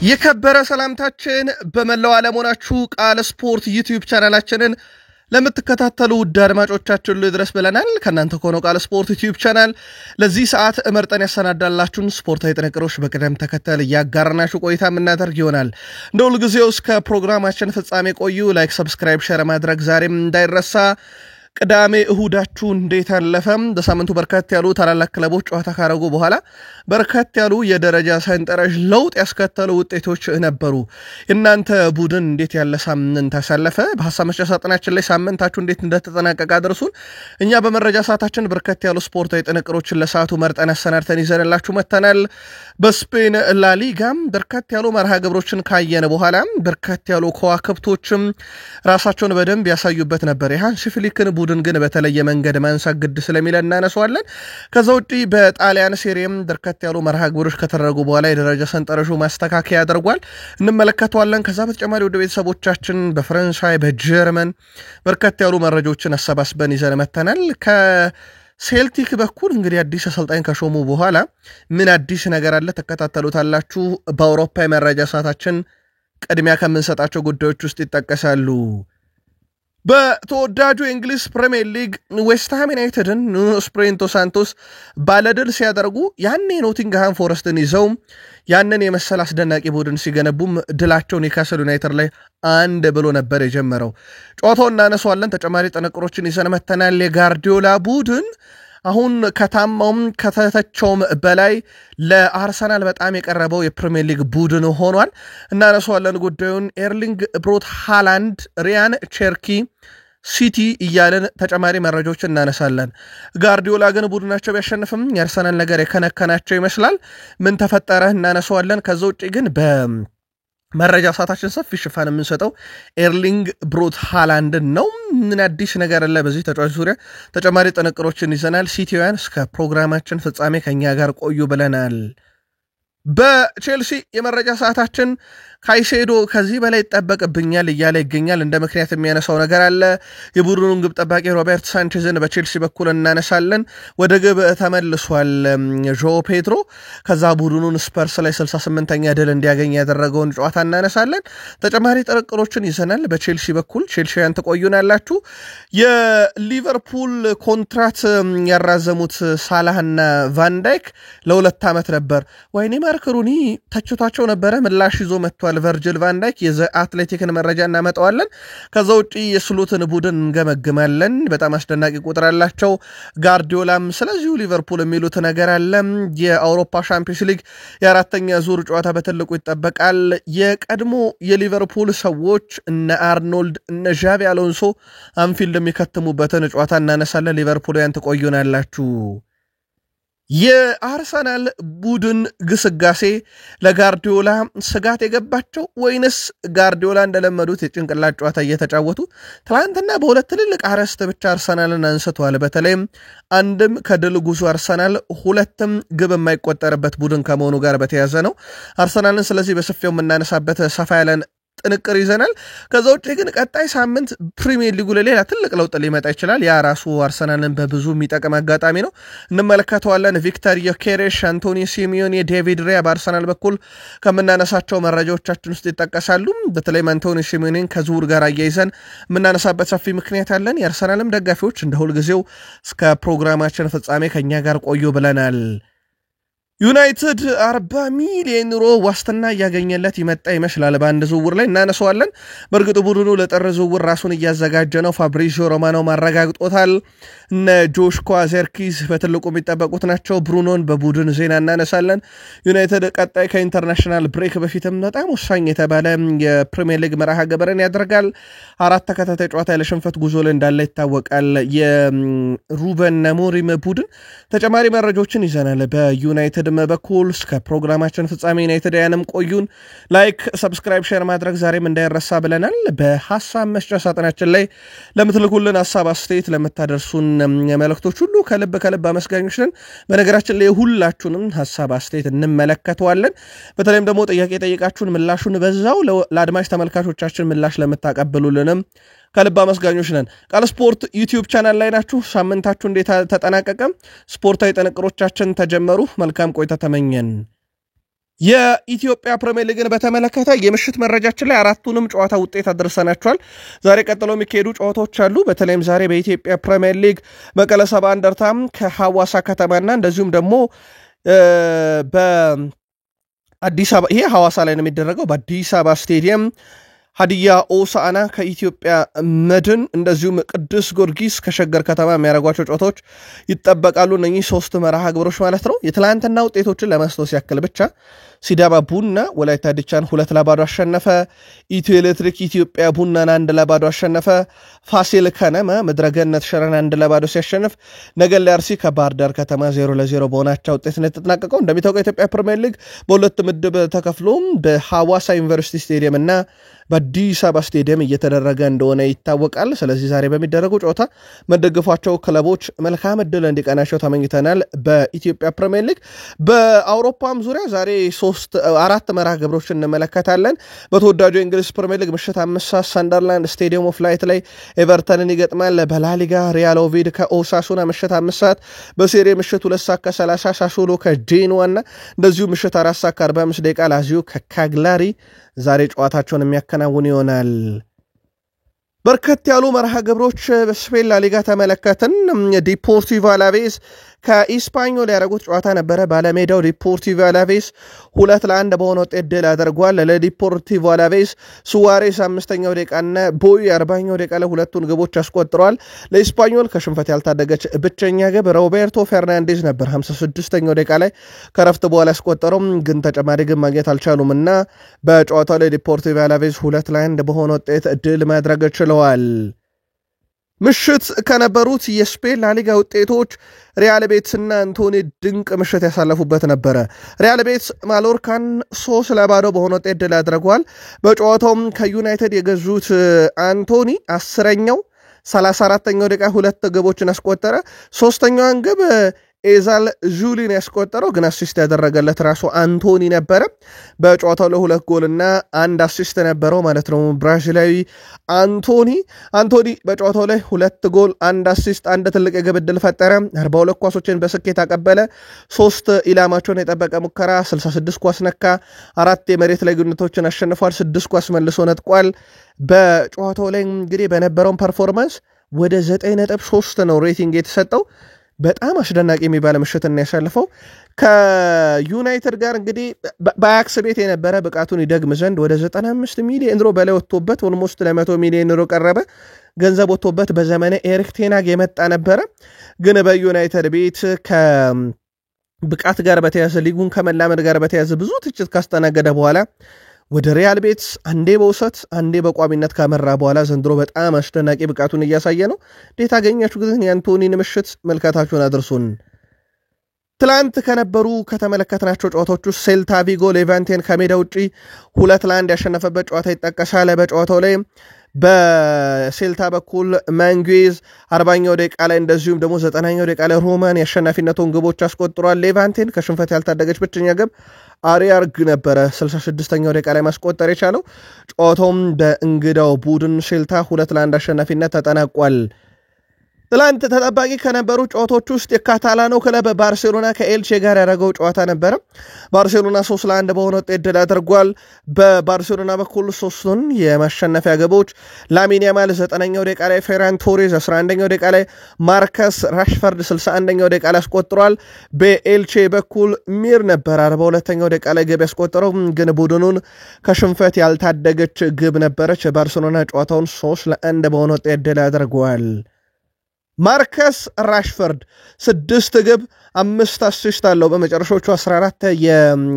የከበረ ሰላምታችን በመላው ዓለም ሆናችሁ ቃል ስፖርት ዩቲዩብ ቻናላችንን ለምትከታተሉ ውድ አድማጮቻችን ሁሉ ድረስ ብለናል። ከናንተ ሆኖ ቃል ስፖርት ዩቲዩብ ቻናል ለዚህ ሰዓት መርጠን ያሰናዳላችሁን ስፖርታዊ ጥንቅሮች በቅደም ተከተል ያጋራናችሁ ቆይታ የምናደርግ ይሆናል። እንደ ሁል ጊዜው እስከ ፕሮግራማችን ፍጻሜ ቆዩ። ላይክ፣ ሰብስክራይብ፣ ሼር ማድረግ ዛሬም እንዳይረሳ። ቅዳሜ እሁዳችሁ እንዴት አለፈም? በሳምንቱ በርከት ያሉ ታላላቅ ክለቦች ጨዋታ ካረጉ በኋላ በርከት ያሉ የደረጃ ሰንጠረዥ ለውጥ ያስከተሉ ውጤቶች ነበሩ። እናንተ ቡድን እንዴት ያለ ሳምንት አሳለፈ? በሐሳብ መስጫ ሳጥናችን ላይ ሳምንታችሁ እንዴት እንደተጠናቀቀ አድርሱን። እኛ በመረጃ ሰዓታችን በርከት ያሉ ስፖርታዊ ጥንቅሮችን ለሰዓቱ መርጠን አሰናድተን ይዘንላችሁ መጥተናል። በስፔን ላሊጋም በርከት ያሉ መርሃ ግብሮችን ካየን በኋላ በርከት ያሉ ከዋክብቶችም ራሳቸውን በደንብ ያሳዩበት ነበር። የሃንሲ ፍሊክን ቡድን ግን በተለየ መንገድ ማንሳት ግድ ስለሚለን እናነሳዋለን። ከዛ ውጪ በጣሊያን ሴሪም በርከት ያሉ መርሃ ግብሮች ከተደረጉ በኋላ የደረጃ ሰንጠረዡ ማስተካከያ ያደርጓል እንመለከተዋለን። ከዛ በተጨማሪ ወደ ቤተሰቦቻችን በፈረንሳይ በጀርመን በርከት ያሉ መረጃዎችን አሰባስበን ይዘን መተናል። ከሴልቲክ በኩል እንግዲህ አዲስ አሰልጣኝ ከሾሙ በኋላ ምን አዲስ ነገር አለ ተከታተሉታላችሁ። በአውሮፓ የመረጃ ሰዓታችን ቅድሚያ ከምንሰጣቸው ጉዳዮች ውስጥ ይጠቀሳሉ። በተወዳጁ የእንግሊዝ ፕሪሚየር ሊግ ዌስትሃም ዩናይትድን ኑኖ ኤስፒሪቶ ሳንቶስ ባለድል ሲያደርጉ ያኔ ኖቲንግሃም ፎረስትን ይዘው ያንን የመሰል አስደናቂ ቡድን ሲገነቡም ድላቸውን ኒውካስል ዩናይትድ ላይ 1-0 ነበር የጀመረው። ጨዋታውን እናነሳዋለን። ተጨማሪ ጥንቅሮችን ይዘን መተናል። የጋርዲዮላ ቡድን አሁን ከታማውም ከተተቸውም በላይ ለአርሰናል በጣም የቀረበው የፕሪሚየር ሊግ ቡድን ሆኗል። እናነሳዋለን ጉዳዩን። ኤርሊንግ ብሮት ሃላንድ፣ ሪያን ቼርኪ ሲቲ እያለን ተጨማሪ መረጃዎችን እናነሳለን። ጋርዲዮላ ግን ቡድናቸው ቢያሸንፍም የአርሰናል ነገር የከነከናቸው ይመስላል። ምን ተፈጠረ እናነሳዋለን። ከዛ ውጭ ግን መረጃ ሰዓታችን ሰፊ ሽፋን የምንሰጠው ኤርሊንግ ብሮት ሃላንድ ነው። ምን አዲስ ነገር አለ በዚህ ተጫዋች ዙሪያ ተጨማሪ ጥንቅሮችን ይዘናል። ሲቲውያን እስከ ፕሮግራማችን ፍጻሜ ከኛ ጋር ቆዩ ብለናል። በቼልሲ የመረጃ ሰዓታችን ካይሴዶ ከዚህ በላይ ይጠበቅብኛል እያለ ይገኛል። እንደ ምክንያት የሚያነሳው ነገር አለ። የቡድኑን ግብ ጠባቂ ሮበርት ሳንቼዝን በቼልሲ በኩል እናነሳለን። ወደ ግብ ተመልሷል ዦ ፔድሮ። ከዛ ቡድኑን ስፐርስ ላይ 68ኛ ድል እንዲያገኝ ያደረገውን ጨዋታ እናነሳለን። ተጨማሪ ጥንቅሮችን ይዘናል። በቼልሲ በኩል ቼልሲያን ትቆዩናላችሁ። የሊቨርፑል ኮንትራት ያራዘሙት ሳላህና ቫንዳይክ ለ2 ዓመት ነበር። ወይኔ ማርክ ሩኒ ተችቷቸው ነበረ። ምላሽ ይዞ መጥቷል ቨርጅል ቫንዳይክ። የዘ አትሌቲክን መረጃ እናመጣዋለን። ከዛ ውጪ የስሉትን ቡድን እንገመግማለን። በጣም አስደናቂ ቁጥር አላቸው። ጋርዲዮላም ስለዚሁ ሊቨርፑል የሚሉት ነገር አለ። የአውሮፓ ሻምፒዮንስ ሊግ የአራተኛ ዙር ጨዋታ በትልቁ ይጠበቃል። የቀድሞ የሊቨርፑል ሰዎች እነ አርኖልድ እነ ዣቪ አሎንሶ አንፊልድ የሚከትሙበትን ጨዋታ እናነሳለን። ሊቨርፑልያን ትቆዩናላችሁ። የአርሰናል ቡድን ግስጋሴ ለጋርዲዮላ ስጋት የገባቸው ወይንስ ጋርዲዮላ እንደለመዱት የጭንቅላት ጨዋታ እየተጫወቱ ትላንትና በሁለት ትልልቅ አርዕስት ብቻ አርሰናልን አንስተዋል። በተለይም አንድም ከድል ጉዞ አርሰናል፣ ሁለትም ግብ የማይቆጠርበት ቡድን ከመሆኑ ጋር በተያዘ ነው አርሰናልን። ስለዚህ በሰፊው የምናነሳበት ሰፋ ያለን ጥንቅር ይዘናል። ከዛ ውጭ ግን ቀጣይ ሳምንት ፕሪሚየር ሊጉ ለሌላ ትልቅ ለውጥ ሊመጣ ይችላል። ያ ራሱ አርሰናልን በብዙ የሚጠቅም አጋጣሚ ነው፣ እንመለከተዋለን። ቪክተር ዮኬሬሽ፣ አንቶኒ ሲሚዮን፣ ዴቪድ ሪያ በአርሰናል በኩል ከምናነሳቸው መረጃዎቻችን ውስጥ ይጠቀሳሉ። በተለይም አንቶኒ ሲሚዮንን ከዝውውር ጋር አያይዘን የምናነሳበት ሰፊ ምክንያት አለን። የአርሰናልም ደጋፊዎች እንደ ሁልጊዜው እስከ ፕሮግራማችን ፍጻሜ ከኛ ጋር ቆዩ ብለናል። ዩናይትድ 40 ሚሊዮን ዩሮ ዋስትና እያገኘለት ይመጣ ይመስላል በአንድ ዝውውር ላይ እናነሳዋለን። በእርግጥ ቡድኑ ለጥር ዝውውር ራሱን እያዘጋጀ ነው። ፋብሪዚዮ ሮማኖ ማረጋግጦታል። እነ ጆሽኮ ዘርኪዝ በትልቁ የሚጠበቁት ናቸው። ብሩኖን በቡድን ዜና እናነሳለን። ዩናይትድ ቀጣይ ከኢንተርናሽናል ብሬክ በፊትም በጣም ወሳኝ የተባለ የፕሪሚየር ሊግ መርሃ ግብርን ያደርጋል። 4 ተከታታይ ጨዋታ ያለ ሽንፈት ጉዞ ላይ እንዳለ ይታወቃል። የሩበን አሞሪም ቡድን ተጨማሪ መረጃዎችን ይዘናል። በዩናይትድ በኩል እስከ ፕሮግራማችን ፍጻሜ ዩናይትድያንም ቆዩን። ላይክ፣ ሰብስክራይብ፣ ሼር ማድረግ ዛሬም እንዳይረሳ ብለናል። በሐሳብ መስጫ ሳጥናችን ላይ ለምትልኩልን ሐሳብ አስተያየት ለምታደርሱን መልእክቶች ሁሉ ከልብ አመስጋኞች ነን። በነገራችን ላይ ሁላችሁንም ሐሳብ አስተያየት እንመለከተዋለን። በተለይም ደግሞ ጥያቄ ጠይቃችሁን ምላሹን በዛው ለአድማጭ ተመልካቾቻችን ምላሽ ለምታቀብሉልንም ከልብ አመስጋኞች ነን። ቃል ስፖርት ዩቲዩብ ቻናል ላይ ናችሁ። ሳምንታችሁ እንዴት ተጠናቀቀ? ስፖርታዊ ጥንቅሮቻችን ተጀመሩ። መልካም ቆይታ ተመኘን። የኢትዮጵያ ፕሪሚየር ሊግን በተመለከተ የምሽት መረጃችን ላይ አራቱንም ጨዋታ ውጤት አድርሰናቸዋል። ዛሬ ቀጥሎ የሚካሄዱ ጨዋታዎች አሉ። በተለይም ዛሬ በኢትዮጵያ ፕሪሚየር ሊግ መቀለ ሰባ እንደርታ ከሐዋሳ ከተማና እንደዚሁም ደግሞ በአዲስ አበባ ይሄ ሐዋሳ ላይ ነው የሚደረገው በአዲስ አበባ ስቴዲየም ሀዲያ ሆሳዕና ከኢትዮጵያ መድን እንደዚሁም ቅዱስ ጊዮርጊስ ከሸገር ከተማ የሚያደርጓቸው ጨዋታዎች ይጠበቃሉ። እነኚህ ሶስት መርሃ ግብሮች ማለት ነው። የትላንትና ውጤቶችን ለማስታወስ ያክል ብቻ ሲዳማ ቡና ወላይታ ዲቻን 2-0 አሸነፈ። ኢትዮ ኤሌክትሪክ ኢትዮጵያ ቡናን 1-0 አሸነፈ። ፋሲል ከነማ ምድረገነት ሽረን 1-0 ሲያሸንፍ ነገሌ አርሲ ከባህር ዳር ከተማ 0-0 በሆናቸው ውጤት ነው የተጠናቀቀው። እንደሚታወቀው የኢትዮጵያ ፕሪሚየር ሊግ በሁለት ምድብ ተከፍሎ በሐዋሳ ዩኒቨርሲቲ ስቴዲየም እና በአዲስ አበባ ስቴዲየም እየተደረገ እንደሆነ ይታወቃል። ስለዚህ ዛሬ በሚደረጉ ጨዋታ መደገፏቸው ክለቦች መልካም ዕድል እንዲቀናቸው ተመኝተናል። በኢትዮጵያ ፕሪሚየር ሊግ በአውሮፓም ዙሪያ ዛሬ 4 መርሃ ግብሮች እንመለከታለን። በተወዳጁ የእንግሊዝ ፕሪሚየር ሊግ ምሽት 5 ሰዓት ሰንደርላንድ ስቴዲየም ኦፍ ላይት ላይ ኤቨርተንን ይገጥማል። በላሊጋ ሪያል ኦቪድ ከኦሳሱና ምሽት 5 ሰዓት፣ በሴሪ ምሽት 2 ሰዓት ከ30 ሳሱሎ ከጄኖዋና እንደዚሁ ምሽት 4 ሰዓት ከ45 ደቂቃ ላዚዮ ከካግላሪ ዛሬ ጨዋታቸውን የሚያከናውን ይሆናል። በርከት ያሉ መርሃ ግብሮች በስፔን ላሊጋ ተመለከትን። ዲፖርቲቮ አላቬስ ከኢስፓኞል ያደረጉት ጨዋታ ነበረ። ባለሜዳው ዲፖርቲቮ አላቬስ 2-1 በሆነ ውጤት ድል አድርጓል። ለዲፖርቲቮ አላቬስ ሱዋሬስ 5ኛው ደቂቃና ቦይ 40ኛው ደቂቃ ላይ ሁለቱን ግቦች አስቆጥረዋል። ለኢስፓኞል ከሽንፈት ያልታደገች ብቸኛ ግብ ሮቤርቶ ፈርናንዴዝ ነበር 56ኛው ደቂቃ ላይ ከረፍት በኋላ ያስቆጠረው፣ ግን ተጨማሪ ግብ ማግኘት አልቻሉም እና በጨዋታው ላይ ዲፖርቲቮ አላቬስ 2-1 በሆነ ውጤት ድል ማድረግ ችለዋል። ምሽት ከነበሩት የስፔን ላሊጋ ውጤቶች ሪያል ቤትስና አንቶኒ ድንቅ ምሽት ያሳለፉበት ነበረ። ሪያል ቤትስ ማሎርካን 3-0 በሆነ ውጤት ድል አድርጓል። በጨዋታውም ከዩናይትድ የገዙት አንቶኒ 10ኛው 34ኛው ደቂቃ 2 ግቦችን አስቆጠረ። 3ኛዋን ግብ ኤዛል ዡሊን ያስቆጠረው ግን አሲስት ያደረገለት ራሱ አንቶኒ ነበረ። በጨዋታው ለ2 ጎልና 1 አሲስት ነበረው ማለት ነው ብራዚላዊ አንቶኒ በጨዋታው ላይ 2 ጎል 1 አሲስት 1 ትልቅ የግብ ዕድል ፈጠረ። 42 ኳሶችን በስኬት አቀበለ። 3 ኢላማቸውን የጠበቀ ሙከራ 66 ኳስ ነካ። 4 የመሬት ላይ ግንኙነቶችን አሸንፏል። 6 ኳስ መልሶ ነጥቋል። በጨዋታው ላይ እንግዲህ በነበረውን ፐርፎርማንስ ወደ 9.3 ነው ሬቲንግ የተሰጠው። በጣም አስደናቂ የሚባለ ምሽትን ያሳልፈው። ከዩናይትድ ጋር እንግዲህ በአያክስ ቤት የነበረ ብቃቱን ይደግም ዘንድ ወደ 95 ሚሊዮን ዩሮ በላይ ወጥቶበት ኦልሞስት ለ100 ሚሊዮን ዩሮ ቀረበ ገንዘብ ወጥቶበት በዘመነ ኤሪክ ቴን ሃግ የመጣ ነበረ። ግን በዩናይትድ ቤት ከብቃት ጋር በተያዘ ሊጉን ከመላመድ ጋር በተያዘ ብዙ ትችት ካስተናገደ በኋላ ወደ ሪያል ቤትስ አንዴ በውሰት አንዴ በቋሚነት ካመራ በኋላ ዘንድሮ በጣም አስደናቂ ብቃቱን እያሳየ ነው። እንዴት አገኛችሁ ግን የአንቶኒን ምሽት መልካታችሁን አድርሱን። ትላንት ከነበሩ ከተመለከትናቸው ጨዋታዎች ውስጥ ሴልታ ቪጎ ሌቫንቴን ከሜዳ ውጪ 2-1 ያሸነፈበት ጨዋታ ይጠቀሳል። በጨዋታው ላይ በሴልታ በኩል ማንጉዝ 40ኛው ደቂቃ ላይ እንደዚሁም ደግሞ 90ኛው ደቂቃ ላይ ሮማን ያሸናፊነቱን ግቦች አስቆጥሯል። ሌቫንቴን ከሽንፈት ያልታደገች ብቸኛ ግብ አሪያርግ ነበረ 66ኛው ደቂቃ ላይ ማስቆጠር የቻለው። ጨዋታውም በእንግዳው ቡድን ሴልታ 2-1 አሸናፊነት ተጠናቋል። ትላንት ተጠባቂ ከነበሩ ጨዋታዎች ውስጥ የካታላኖ ክለብ ባርሴሎና ከኤልቼ ጋር ያደረገው ጨዋታ ነበረ። ባርሴሎና 3-1 በሆነ ውጤት ድል አድርጓል። በባርሴሎና በኩል 3ቱን የማሸነፊያ ግቦች ላሚን ያማል 9ኛው ደቂቃ ላይ፣ ፌራን ቶሬዝ 11ኛው ደቂቃ ላይ፣ ማርከስ ራሽፈርድ 61ኛው ደቂቃ ላይ አስቆጥሯል። በኤልቼ በኩል ሚር ነበር 42ኛው ደቂቃ ላይ ግብ ያስቆጠረው፣ ግን ቡድኑን ከሽንፈት ያልታደገች ግብ ነበረች። ባርሴሎና ጨዋታውን 3-1 በሆነ ውጤት ድል አድርጓል። ማርከስ ራሽፈርድ 6 ግብ 5 አሲስት አለው። በመጨረሻዎቹ 14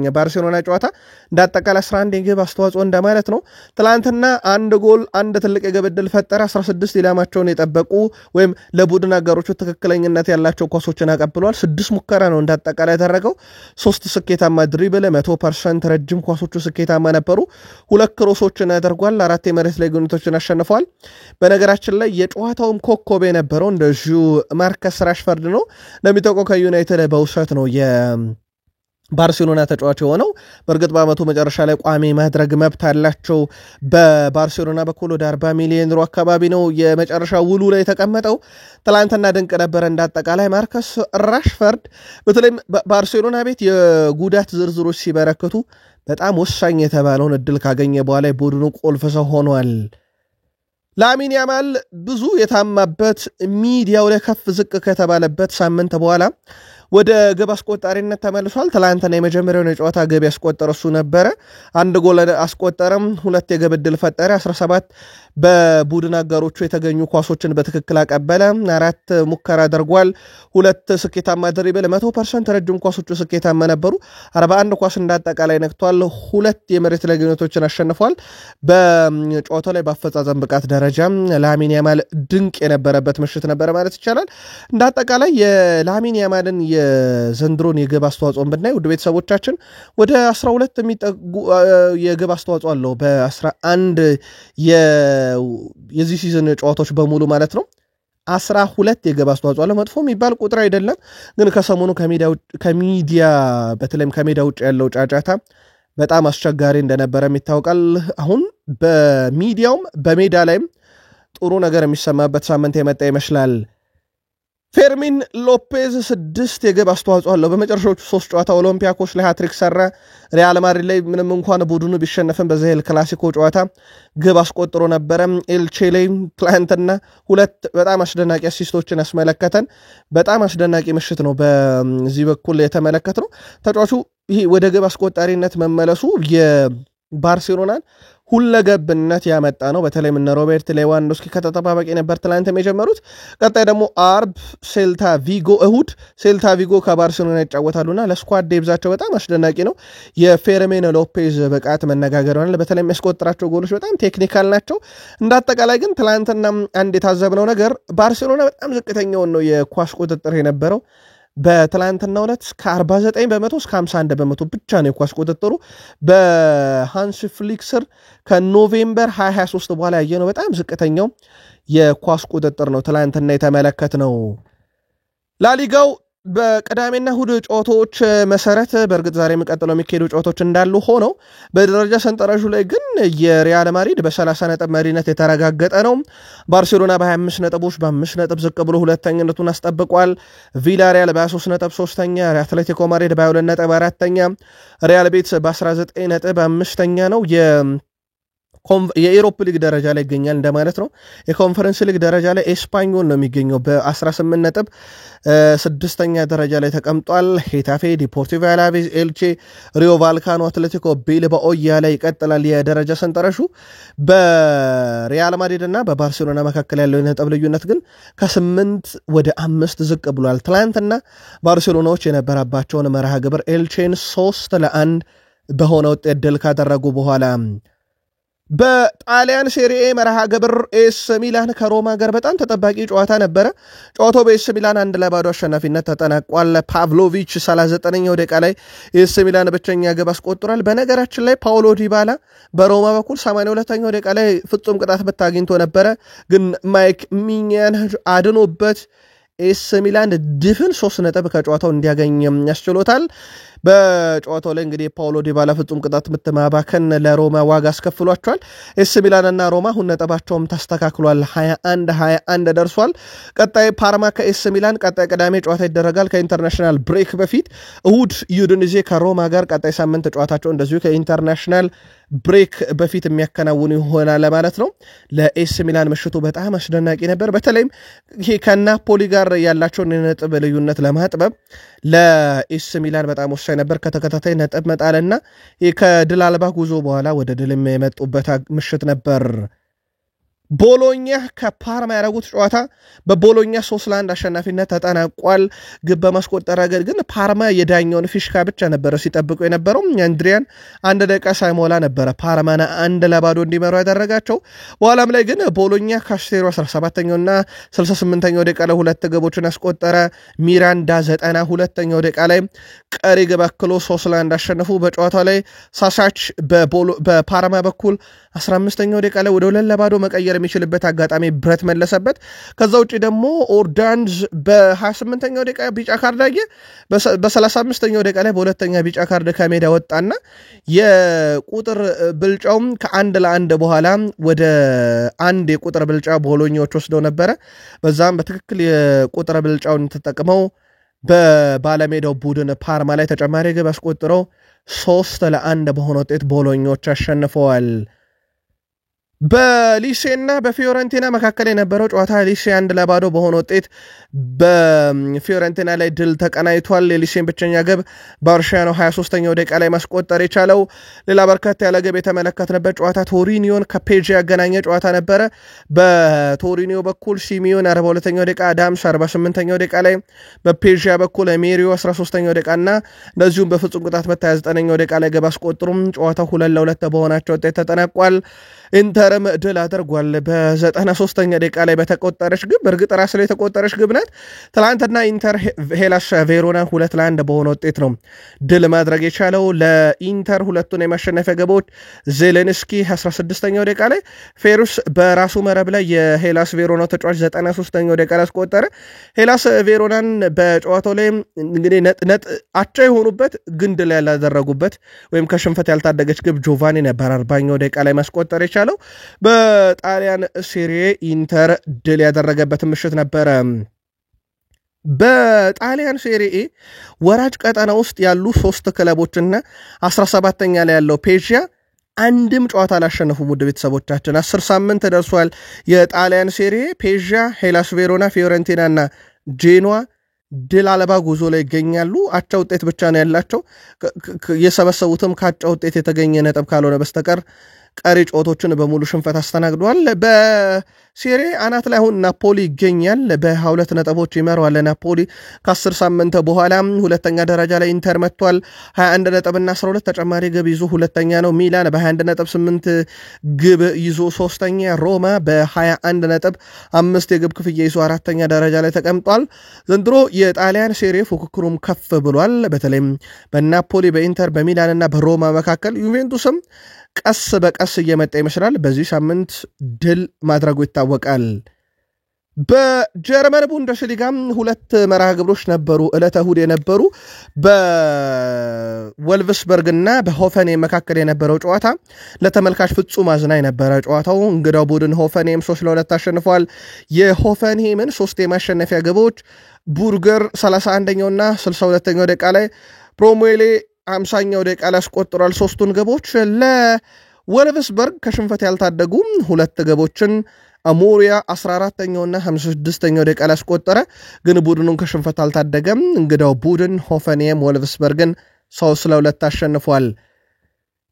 የባርሴሎና ጨዋታ እንዳጠቃላይ 11 የግብ አስተዋጽኦ እንደማለት ነው። ትላንትና 1 ጎል 1 ትልቅ የግብ ዕድል ፈጠረ። 16 ኢላማቸውን የጠበቁ ወይም ለቡድን አጋሮቹ ትክክለኝነት ያላቸው ኳሶችን አቀብሏል። 6 ሙከራ ነው እንዳጠቃላይ ያደረገው። 3 ስኬታማ ድሪብል 100% ረጅም ኳሶቹ ስኬታማ ነበሩ። 2 ክሮሶችን ያደርጓል። 4 የመሬት ላይ ግንኙነቶችን አሸንፏል። በነገራችን ላይ የጨዋታውም ኮከብ የነበረው እንደዚሁ ማርከስ ራሽፈርድ ነው። እንደሚታወቀው ከዩናይትድ በውሰት ነው ባርሴሎና ተጫዋች የሆነው በእርግጥ በአመቱ መጨረሻ ላይ ቋሚ ማድረግ መብት አላቸው። በባርሴሎና በኩል ወደ 40 ሚሊዮን ዩሮ አካባቢ ነው የመጨረሻ ውሉ ላይ የተቀመጠው። ትላንትና ድንቅ ነበረ። እንዳጠቃላይ ማርከስ ራሽፈርድ በተለይም ባርሴሎና ቤት የጉዳት ዝርዝሮች ሲበረክቱ በጣም ወሳኝ የተባለውን እድል ካገኘ በኋላ የቡድኑ ቁልፍ ሰው ሆኗል። ላሚን ያማል ብዙ የታማበት ሚዲያው ላይ ከፍ ዝቅ ከተባለበት ሳምንት በኋላ ወደ ግብ አስቆጣሪነት ተመልሷል። ትላንትና የመጀመሪያውን የጨዋታ ግብ ያስቆጠረ እሱ ነበረ። አንድ ጎል አስቆጠረም፣ ሁለት የግብ ዕድል ፈጠረ፣ 17 በቡድን አጋሮቹ የተገኙ ኳሶችን በትክክል አቀበለ፣ 4 ሙከራ አድርጓል፣ 2 ስኬታማ ድሪብል፣ 100% ረጅም ኳሶቹ ስኬታማ ነበሩ። 41 ኳስ እንዳጠቃላይ ነክቷል፣ 2 የመሬት ላይ ግንኙነቶችን አሸንፏል። በጨዋታው ላይ በአፈጻጸም ብቃት ደረጃ ላሚን ያማል ድንቅ የነበረበት ምሽት ነበረ ማለት ይቻላል። እንዳጠቃላይ የላሚን ያማልን የዘንድሮን የግብ አስተዋጽኦን ብናይ ውድ ቤተሰቦቻችን ወደ 12 የሚጠጉ የግብ አስተዋጽኦ አለው በ11 የዚህ ሲዝን ጨዋታዎች በሙሉ ማለት ነው። 12 የግብ አስተዋጽኦ አለው። መጥፎ የሚባል ቁጥር አይደለም፣ ግን ከሰሞኑ ከሚዲያ በተለይም ከሜዳ ውጭ ያለው ጫጫታ በጣም አስቸጋሪ እንደነበረ ይታወቃል። አሁን በሚዲያውም በሜዳ ላይም ጥሩ ነገር የሚሰማበት ሳምንት የመጣ ይመስላል። ፌርሚን ሎፔዝ 6 የግብ አስተዋጽኦ አለው። በመጨረሻዎቹ 3 ጨዋታ ኦሎምፒያኮስ ላይ ሃትሪክ ሰራ። ሪያል ማድሪድ ላይ ምንም እንኳን ቡድኑ ቢሸነፍም በዚህ ኤል ክላሲኮ ጨዋታ ግብ አስቆጥሮ ነበረ። ኤልቼ ላይ ትላንትና 2 በጣም አስደናቂ አሲስቶችን ያስመለከተን በጣም አስደናቂ ምሽት ነው በዚህ በኩል የተመለከትነው። ተጫዋቹ ይሄ ወደ ግብ አስቆጣሪነት መመለሱ የባርሴሎናን ሁለገብነት ያመጣ ነው። በተለይም እነ ሮቤርት ሌዋንዶስኪ ከተጠባባቂ ነበር ትላንትም የጀመሩት። ቀጣይ ደግሞ አርብ እሁድ ሴልታ ቪጎ ከባርሴሎና ይጫወታሉና ለስኳድ ዴብዛቸው በጣም አስደናቂ ነው። የፌርሚን ሎፔዝ ብቃት መነጋገር ሆናል። በተለይም ያስቆጠራቸው ጎሎች በጣም ቴክኒካል ናቸው። እንዳጠቃላይ ግን ትላንትና አንድ የታዘብነው ነገር ባርሴሎና በጣም ዝቅተኛውን ነው የኳስ ቁጥጥር የነበረው። በትላንትናው ዕለት ከ49 በመቶ እስከ 51 በመቶ ብቻ ነው የኳስ ቁጥጥሩ። በሃንስ ፍሊክ ስር ከኖቬምበር 2023 በኋላ ያየነው በጣም ዝቅተኛው የኳስ ቁጥጥር ነው ትላንትና የተመለከትነው። ላሊጋው በቅዳሜና እሁድ ጨዋታዎች መሰረት በእርግጥ ዛሬ የሚቀጥለው የሚካሄዱ ጨዋታዎች እንዳሉ ሆነው በደረጃ ሰንጠረዡ ላይ ግን የሪያል ማድሪድ በ30 ነጥብ መሪነት የተረጋገጠ ነው። ባርሴሎና በ25 ነጥቦች በ5 ነጥብ ዝቅ ብሎ ሁለተኝነቱን አስጠብቋል። ቪላሪያል በ23 ነጥብ ሶስተኛ፣ አትሌቲኮ ማድሪድ በ22 ነጥብ አራተኛ፣ ሪያል ቤትስ በ19 ነጥብ አምስተኛ ነው። የኢሮፕ ሊግ ደረጃ ላይ ይገኛል እንደማለት ነው። የኮንፈረንስ ሊግ ደረጃ ላይ ኤስፓኞል ነው የሚገኘው በ18 ነጥብ ስድስተኛ ደረጃ ላይ ተቀምጧል። ሄታፌ፣ ዲፖርቲቮ አላቬዝ፣ ኤልቼ፣ ሪዮ ቫልካኖ፣ አትሌቲኮ ቢልባኦ እያለ ይቀጥላል የደረጃ ሰንጠረዡ። በሪያል ማድሪድ እና በባርሴሎና መካከል ያለው የነጥብ ልዩነት ግን ከ8 ወደ 5 ዝቅ ብሏል። ትላንትና ባርሴሎናዎች የነበረባቸውን መርሃ ግብር ኤልቼን 3-1 በሆነ ውጤት ድል ካደረጉ በኋላ በጣሊያን ሴሪኤ መርሃ ግብር ኤስ ሚላን ከሮማ ጋር በጣም ተጠባቂ ጨዋታ ነበረ። ጨዋታው በኤስ ሚላን 1-0 አሸናፊነት ተጠናቋል። ፓቭሎቪች 39ኛው ደቂቃ ላይ ኤስ ሚላን ብቸኛ ግብ አስቆጥሯል። በነገራችን ላይ ፓውሎ ዲባላ በሮማ በኩል 82ኛው ደቂቃ ላይ ፍጹም ቅጣት ምት አግኝቶ ነበረ፣ ግን ማይክ ሚኛን አድኖበት ኤስ ሚላን ድፍን 3 ነጥብ ከጨዋታው እንዲያገኝ ያስችሎታል። በጨዋታው ላይ እንግዲህ ፓውሎ ዲባላ ፍጹም ቅጣት ምት ማባከን ለሮማ ዋጋ አስከፍሏቸዋል። ኤስ ሚላንና ሮማ አሁን ነጥባቸውም ተስተካክሏል፣ 21 ደርሷል። ቀጣይ ፓርማ ከኤስ ሚላን ቀጣይ ቅዳሜ ጨዋታ ይደረጋል ከኢንተርናሽናል ብሬክ በፊት። እሁድ ዩዲኔዜ ከሮማ ጋር ቀጣይ ሳምንት ጨዋታቸው እንደዚሁ ከኢንተርናሽናል ብሬክ በፊት የሚያከናውኑ ይሆናል ማለት ነው። ለኤስ ሚላን ምሽቱ በጣም አስደናቂ ነበር። በተለይም ይሄ ከናፖሊ ጋር ያላቸውን የነጥብ ልዩነት ለማጥበብ ለኤስ ሚላን በጣም ወሳኝ ነበር። ከተከታታይ ነጥብ መጣልና ከድል አልባ ጉዞ በኋላ ወደ ድል የመጡበት ምሽት ነበር። ቦሎኛ ከፓርማ ያደረጉት ጨዋታ በቦሎኛ 3-1 አሸናፊነት ተጠናቋል። ግብ በማስቆጠር ረገድ ግን ፓርማ የዳኛውን ፊሽካ ብቻ ነበረ ሲጠብቁ የነበረው። አንድሪያን 1 ደቂቃ ሳይሞላ ነበረ ፓርማና 1-0 እንዲመሩ ያደረጋቸው። በኋላም ላይ ግን ቦሎኛ ካስቴሮ 17ኛውና 68ኛው ደቂቃ ላይ 2 ግቦችን ያስቆጠረ። ሚራንዳ 92ኛው ደቂቃ ላይ ቀሪ ግብ አክሎ 3-1 አሸነፉ። በጨዋታው ላይ ሳሳች በፓርማ በኩል 15ኛው ደቂቃ ላይ ወደ 2-0 መቀየር የሚችልበት አጋጣሚ ብረት መለሰበት። ከዛ ውጪ ደግሞ ኦርዳንዝ በ28ኛው ደቂቃ ቢጫ ካርድ አየ። በ35ኛው ደቂቃ ላይ በሁለተኛ ቢጫ ካርድ ከሜዳ ወጣና የቁጥር ብልጫውም ከ1-1 በኋላ ወደ 1 የቁጥር ብልጫ ቦሎኞች ወስደው ነበረ። በዛም በትክክል የቁጥር ብልጫውን ተጠቅመው በባለሜዳው ቡድን ፓርማ ላይ ተጨማሪ ግብ አስቆጥረው 3-1 በሆነ ውጤት ቦሎኞች አሸንፈዋል። በሊሴና በፊዮረንቲና መካከል የነበረው ጨዋታ ሊሴ 1-0 በሆነ ውጤት በፊዮረንቲና ላይ ድል ተቀናይቷል። የሊሴን ብቸኛ ግብ ባርሻኖ 23ኛው ደቂቃ ላይ ማስቆጠር የቻለው። ሌላ በርከት ያለ ግብ የተመለከትንበት ጨዋታ ቶሪኒዮን ከፔጂ ያገናኘ ጨዋታ ነበረ። በቶሪኒዮ በኩል ሲሚዮን 42ኛው ደቂቃ፣ አዳምስ 48ኛው ደቂቃ ላይ፣ በፔጂ በኩል ሜሪዮ 13ኛው ደቂቃ እና እንደዚሁም በፍጹም ቅጣት ምት 29ኛው ደቂቃ ላይ ግብ አስቆጥሩም ጨዋታው 2-2 በሆናቸው ውጤት ተጠናቋል። ኢንተርም ድል አድርጓል። በ93ኛ ደቂቃ ላይ በተቆጠረች ግብ በእርግጥ ራስ ላይ የተቆጠረች ግብ ናት። ትላንትና ኢንተር ሄላስ ቬሮና 2-1 በሆነ ውጤት ነው ድል ማድረግ የቻለው። ለኢንተር ሁለቱን የማሸነፊያ ግቦች ዜሌንስኪ 16ኛው ደቂቃ ላይ፣ ፌሩስ በራሱ መረብ ላይ የሄላስ ቬሮና ተጫዋች 93ኛው ደቂቃ ላይ አስቆጠረ። ሄላስ ቬሮናን በጨዋታው ላይ እንግዲህ አቻ የሆኑበት ግን ድል ያላደረጉበት ወይም ከሽንፈት ያልታደገች ግብ ጆቫኒ ነበር 40ኛው ደቂቃ ላይ ማስቆጠር የቻለው። በጣሊያን ሴሪኤ ኢንተር ድል ያደረገበት ምሽት ነበረ። በጣሊያን ሴሪኤ ወራጅ ቀጠና ውስጥ ያሉ 3 ክለቦችና 17ኛ ላይ ያለው ፔዥያ አንድም ጨዋታ አላሸነፉም። ውድ ቤተሰቦቻችን 10 ሳምንት ደርሷል የጣሊያን ሴሪኤ። ፔዥያ፣ ሄላስ ቬሮና፣ ፊዮረንቲና እና ጄኖዋ ድል አልባ ጉዞ ላይ ይገኛሉ። አቻ ውጤት ብቻ ነው ያላቸው። የሰበሰቡትም ከአቻ ውጤት የተገኘ ነጥብ ካልሆነ በስተቀር ቀሪ ጨዋታዎችን በሙሉ ሽንፈት አስተናግደዋል። በሴሪ አናት ላይ አሁን ናፖሊ ይገኛል። በ22 ነጥቦች ይመራዋል። ናፖሊ ከ10 ሳምንት በኋላ ሁለተኛ ደረጃ ላይ ኢንተር መጥቷል። 21 ነጥብና 12 ተጨማሪ ግብ ይዞ ሁለተኛ ነው። ሚላን በ21 ነጥብ 8 ግብ ይዞ ሶስተኛ፣ ሮማ በ21 ነጥብ 5 የግብ ክፍያ ይዞ አራተኛ ደረጃ ላይ ተቀምጧል። ዘንድሮ የጣሊያን ሴሪ ፉክክሩም ከፍ ብሏል። በተለይም በናፖሊ፣ በኢንተር፣ በሚላን እና በሮማ መካከል ዩቬንቱስም ቀስ በቀስ እየመጣ ይመስላል። በዚህ ሳምንት ድል ማድረጉ ይታወቃል። በጀርመን ቡንደስሊጋም 2 መርሃ ግብሮች ነበሩ ዕለተ እሁድ የነበሩ። በወልቭስበርግ እና በሆፈንሄም መካከል የነበረው ጨዋታ ለተመልካች ፍጹም አዝናኝ ነበረ። ጨዋታው እንግዳው ቡድን ሆፈንሄም 3-2 አሸንፏል። የሆፈንሄምን 3 የማሸነፊያ ግቦች ቡርገር 31ኛውና 62ኛው ደቂቃ ላይ፣ ፕሮሞሌ 50ኛው ደቂቃ ላይ አስቆጥሯል 3ቱን ግቦች። ለወልቭስበርግ ከሽንፈት ያልታደጉ 2 ግቦችን አሞሪያ 14ኛውና 56ኛው ደቂቃ ላይ አስቆጠረ። ግን ቡድኑን ከሽንፈት አልታደገም። እንግዳው ቡድን ሆፈንሄም ወልቭስበርግን 3-2 አሸንፏል።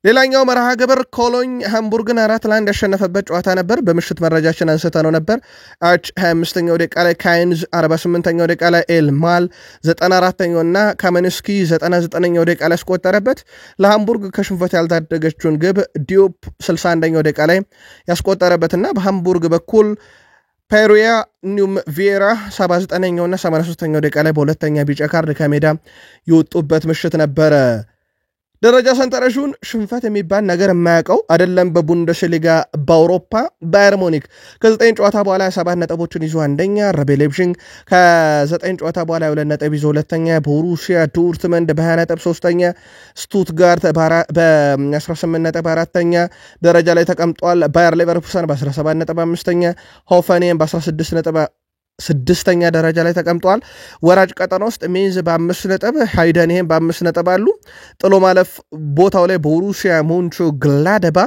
ሌላኛው መርሃ ግብር ኮሎኝ ሃምቡርግን 4-1 ያሸነፈበት ጨዋታ ነበር። በምሽት መረጃችን አንስተነው ነበር። አርች 25ኛው ደቂቃ ላይ፣ ካይንዝ 48ኛው ደቂቃ ላይ፣ ኤልማል 94ኛው እና ካመንስኪ 99ኛው ደቂቃ ላይ ያስቆጠረበት። ለሃምቡርግ ከሽንፈት ያልታደገችውን ግብ ዲዮፕ 61ኛው ደቂቃ ላይ ያስቆጠረበትና በሃምቡርግ በኩል ፔሩያ ኒውም ቪዬራ 79ኛው እና 83ኛው ደቂቃ ላይ በሁለተኛ ቢጫ ካርድ ከሜዳ የወጡበት ምሽት ነበረ። ደረጃ ሰንጠረዡን ሽንፈት የሚባል ነገር የማያውቀው አይደለም። በቡንደስሊጋ በአውሮፓ ባየር ሙኒክ ከ9 ጨዋታ በኋላ 7 ነጥቦችን ይዞ አንደኛ፣ ረቤ ሌፕዚግ ከ9 ጨዋታ በኋላ 2 ነጥብ ይዞ ሁለተኛ፣ ቦሩሲያ ዶርትመንድ በ20 ነጥብ ሶስተኛ፣ ስቱትጋርት በ18 ነጥብ አራተኛ ደረጃ ላይ ተቀምጧል። ባየር ሌቨርኩሰን በ17 ነጥብ አምስተኛ፣ ሆፈንሄም በ16 ነጥብ 6ኛ ደረጃ ላይ ተቀምጧል። ወራጅ ቀጠና ውስጥ ሜንዝ በ5 ነጥብ፣ ሃይደንሄም በ5 ነጥብ አሉ። ጥሎ ማለፍ ቦታው ላይ ቦሩሲያ ሞንቾ ግላደባ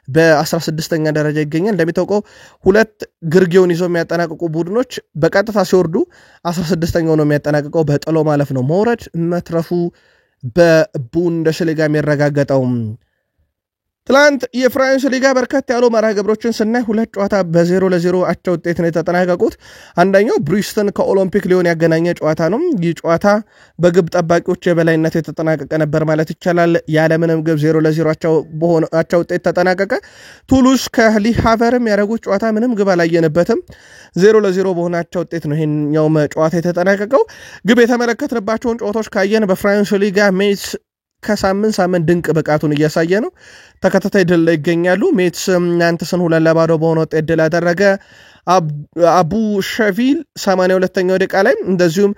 በ16ኛ ደረጃ ይገኛል። እንደሚታወቀው 2 ግርጌውን ይዞ የሚያጠናቅቁ ቡድኖች በቀጥታ ሲወርዱ 16ኛው ነው የሚያጠናቅቀው። በጥሎ ማለፍ ነው መውረድ መትረፉ በቡንደስሊጋ የሚረጋገጠው። ትላንት የፍራንስ ሊጋ በርከት ያሉ መርሃ ግብሮችን ስናይ 2 ጨዋታ በ0-0 አቻ ውጤት ነው የተጠናቀቁት። አንደኛው ብሪስቶን ከኦሎምፒክ ሊዮን ያገናኘ ጨዋታ ነው። ይህ ጨዋታ በግብ ጠባቂዎች የበላይነት የተጠናቀቀ ነበር ማለት ይቻላል። ያለምንም ግብ 0-0 አቻ ውጤት ተጠናቀቀ። ቱሉስ ከሊሃቨርም ያደረጉት ጨዋታ ምንም ግብ አላየንበትም። 0-0 በሆነ አቻ ውጤት ነው ይሄኛው ጨዋታ የተጠናቀቀው። ግብ የተመለከትንባቸውን ጨዋታዎች ካየን በፍራንስ ሊጋ ሜትስ ከሳምንት ድንቅ ብቃቱን እያሳየ ነው። ተከታታይ ድል ላይ ይገኛሉ። ሜትስ ናንተስን 2-0 በሆነ ውጤት ድል አደረገ። አቡ ሸቪል 82ኛው ደቂቃ ላይ እንደዚሁም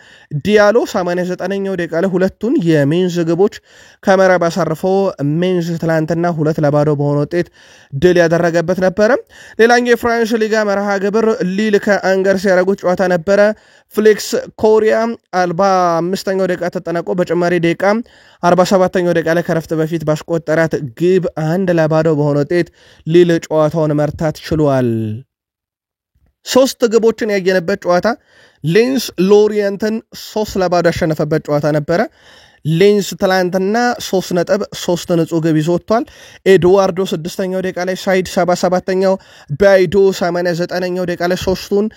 ዲያሎ 89ኛው ደቂቃ ላይ ሁለቱን የሜንዝ ግቦች ከመረብ አሳርፈው ሜንዝ ትላንትና 2-0 በሆነ ውጤት ድል ያደረገበት ነበረ። ሌላኛው የፍራንስ ሊጋ መርሃ ግብር ሊል ከአንገርስ ያደረጉት ጨዋታ ነበረ። ፍሌክስ ኮሪያ 45ኛው ደቂቃ ተጠናቆ በጭማሪ ደቂቃ 47ኛው ደቂቃ ላይ ከረፍት በፊት ባስቆጠራት ግብ 1-0 በሆነ ውጤት ሊል ጨዋታውን መርታት ችሏል። 3 ግቦችን ያየነበት ጨዋታ ሌንስ ሎሪየንትን 3-0 ያሸነፈበት ጨዋታ ነበረ። ሌንስ ትላንትና 3 ንጹህ ግብ ይዞ ወጥቷል። ኤድዋርዶ 6ኛው ደቂቃ ላይ፣ ሳይድ 77ኛው፣ ባይዶ 89ኛው ደቂቃ ላይ ሶስቱን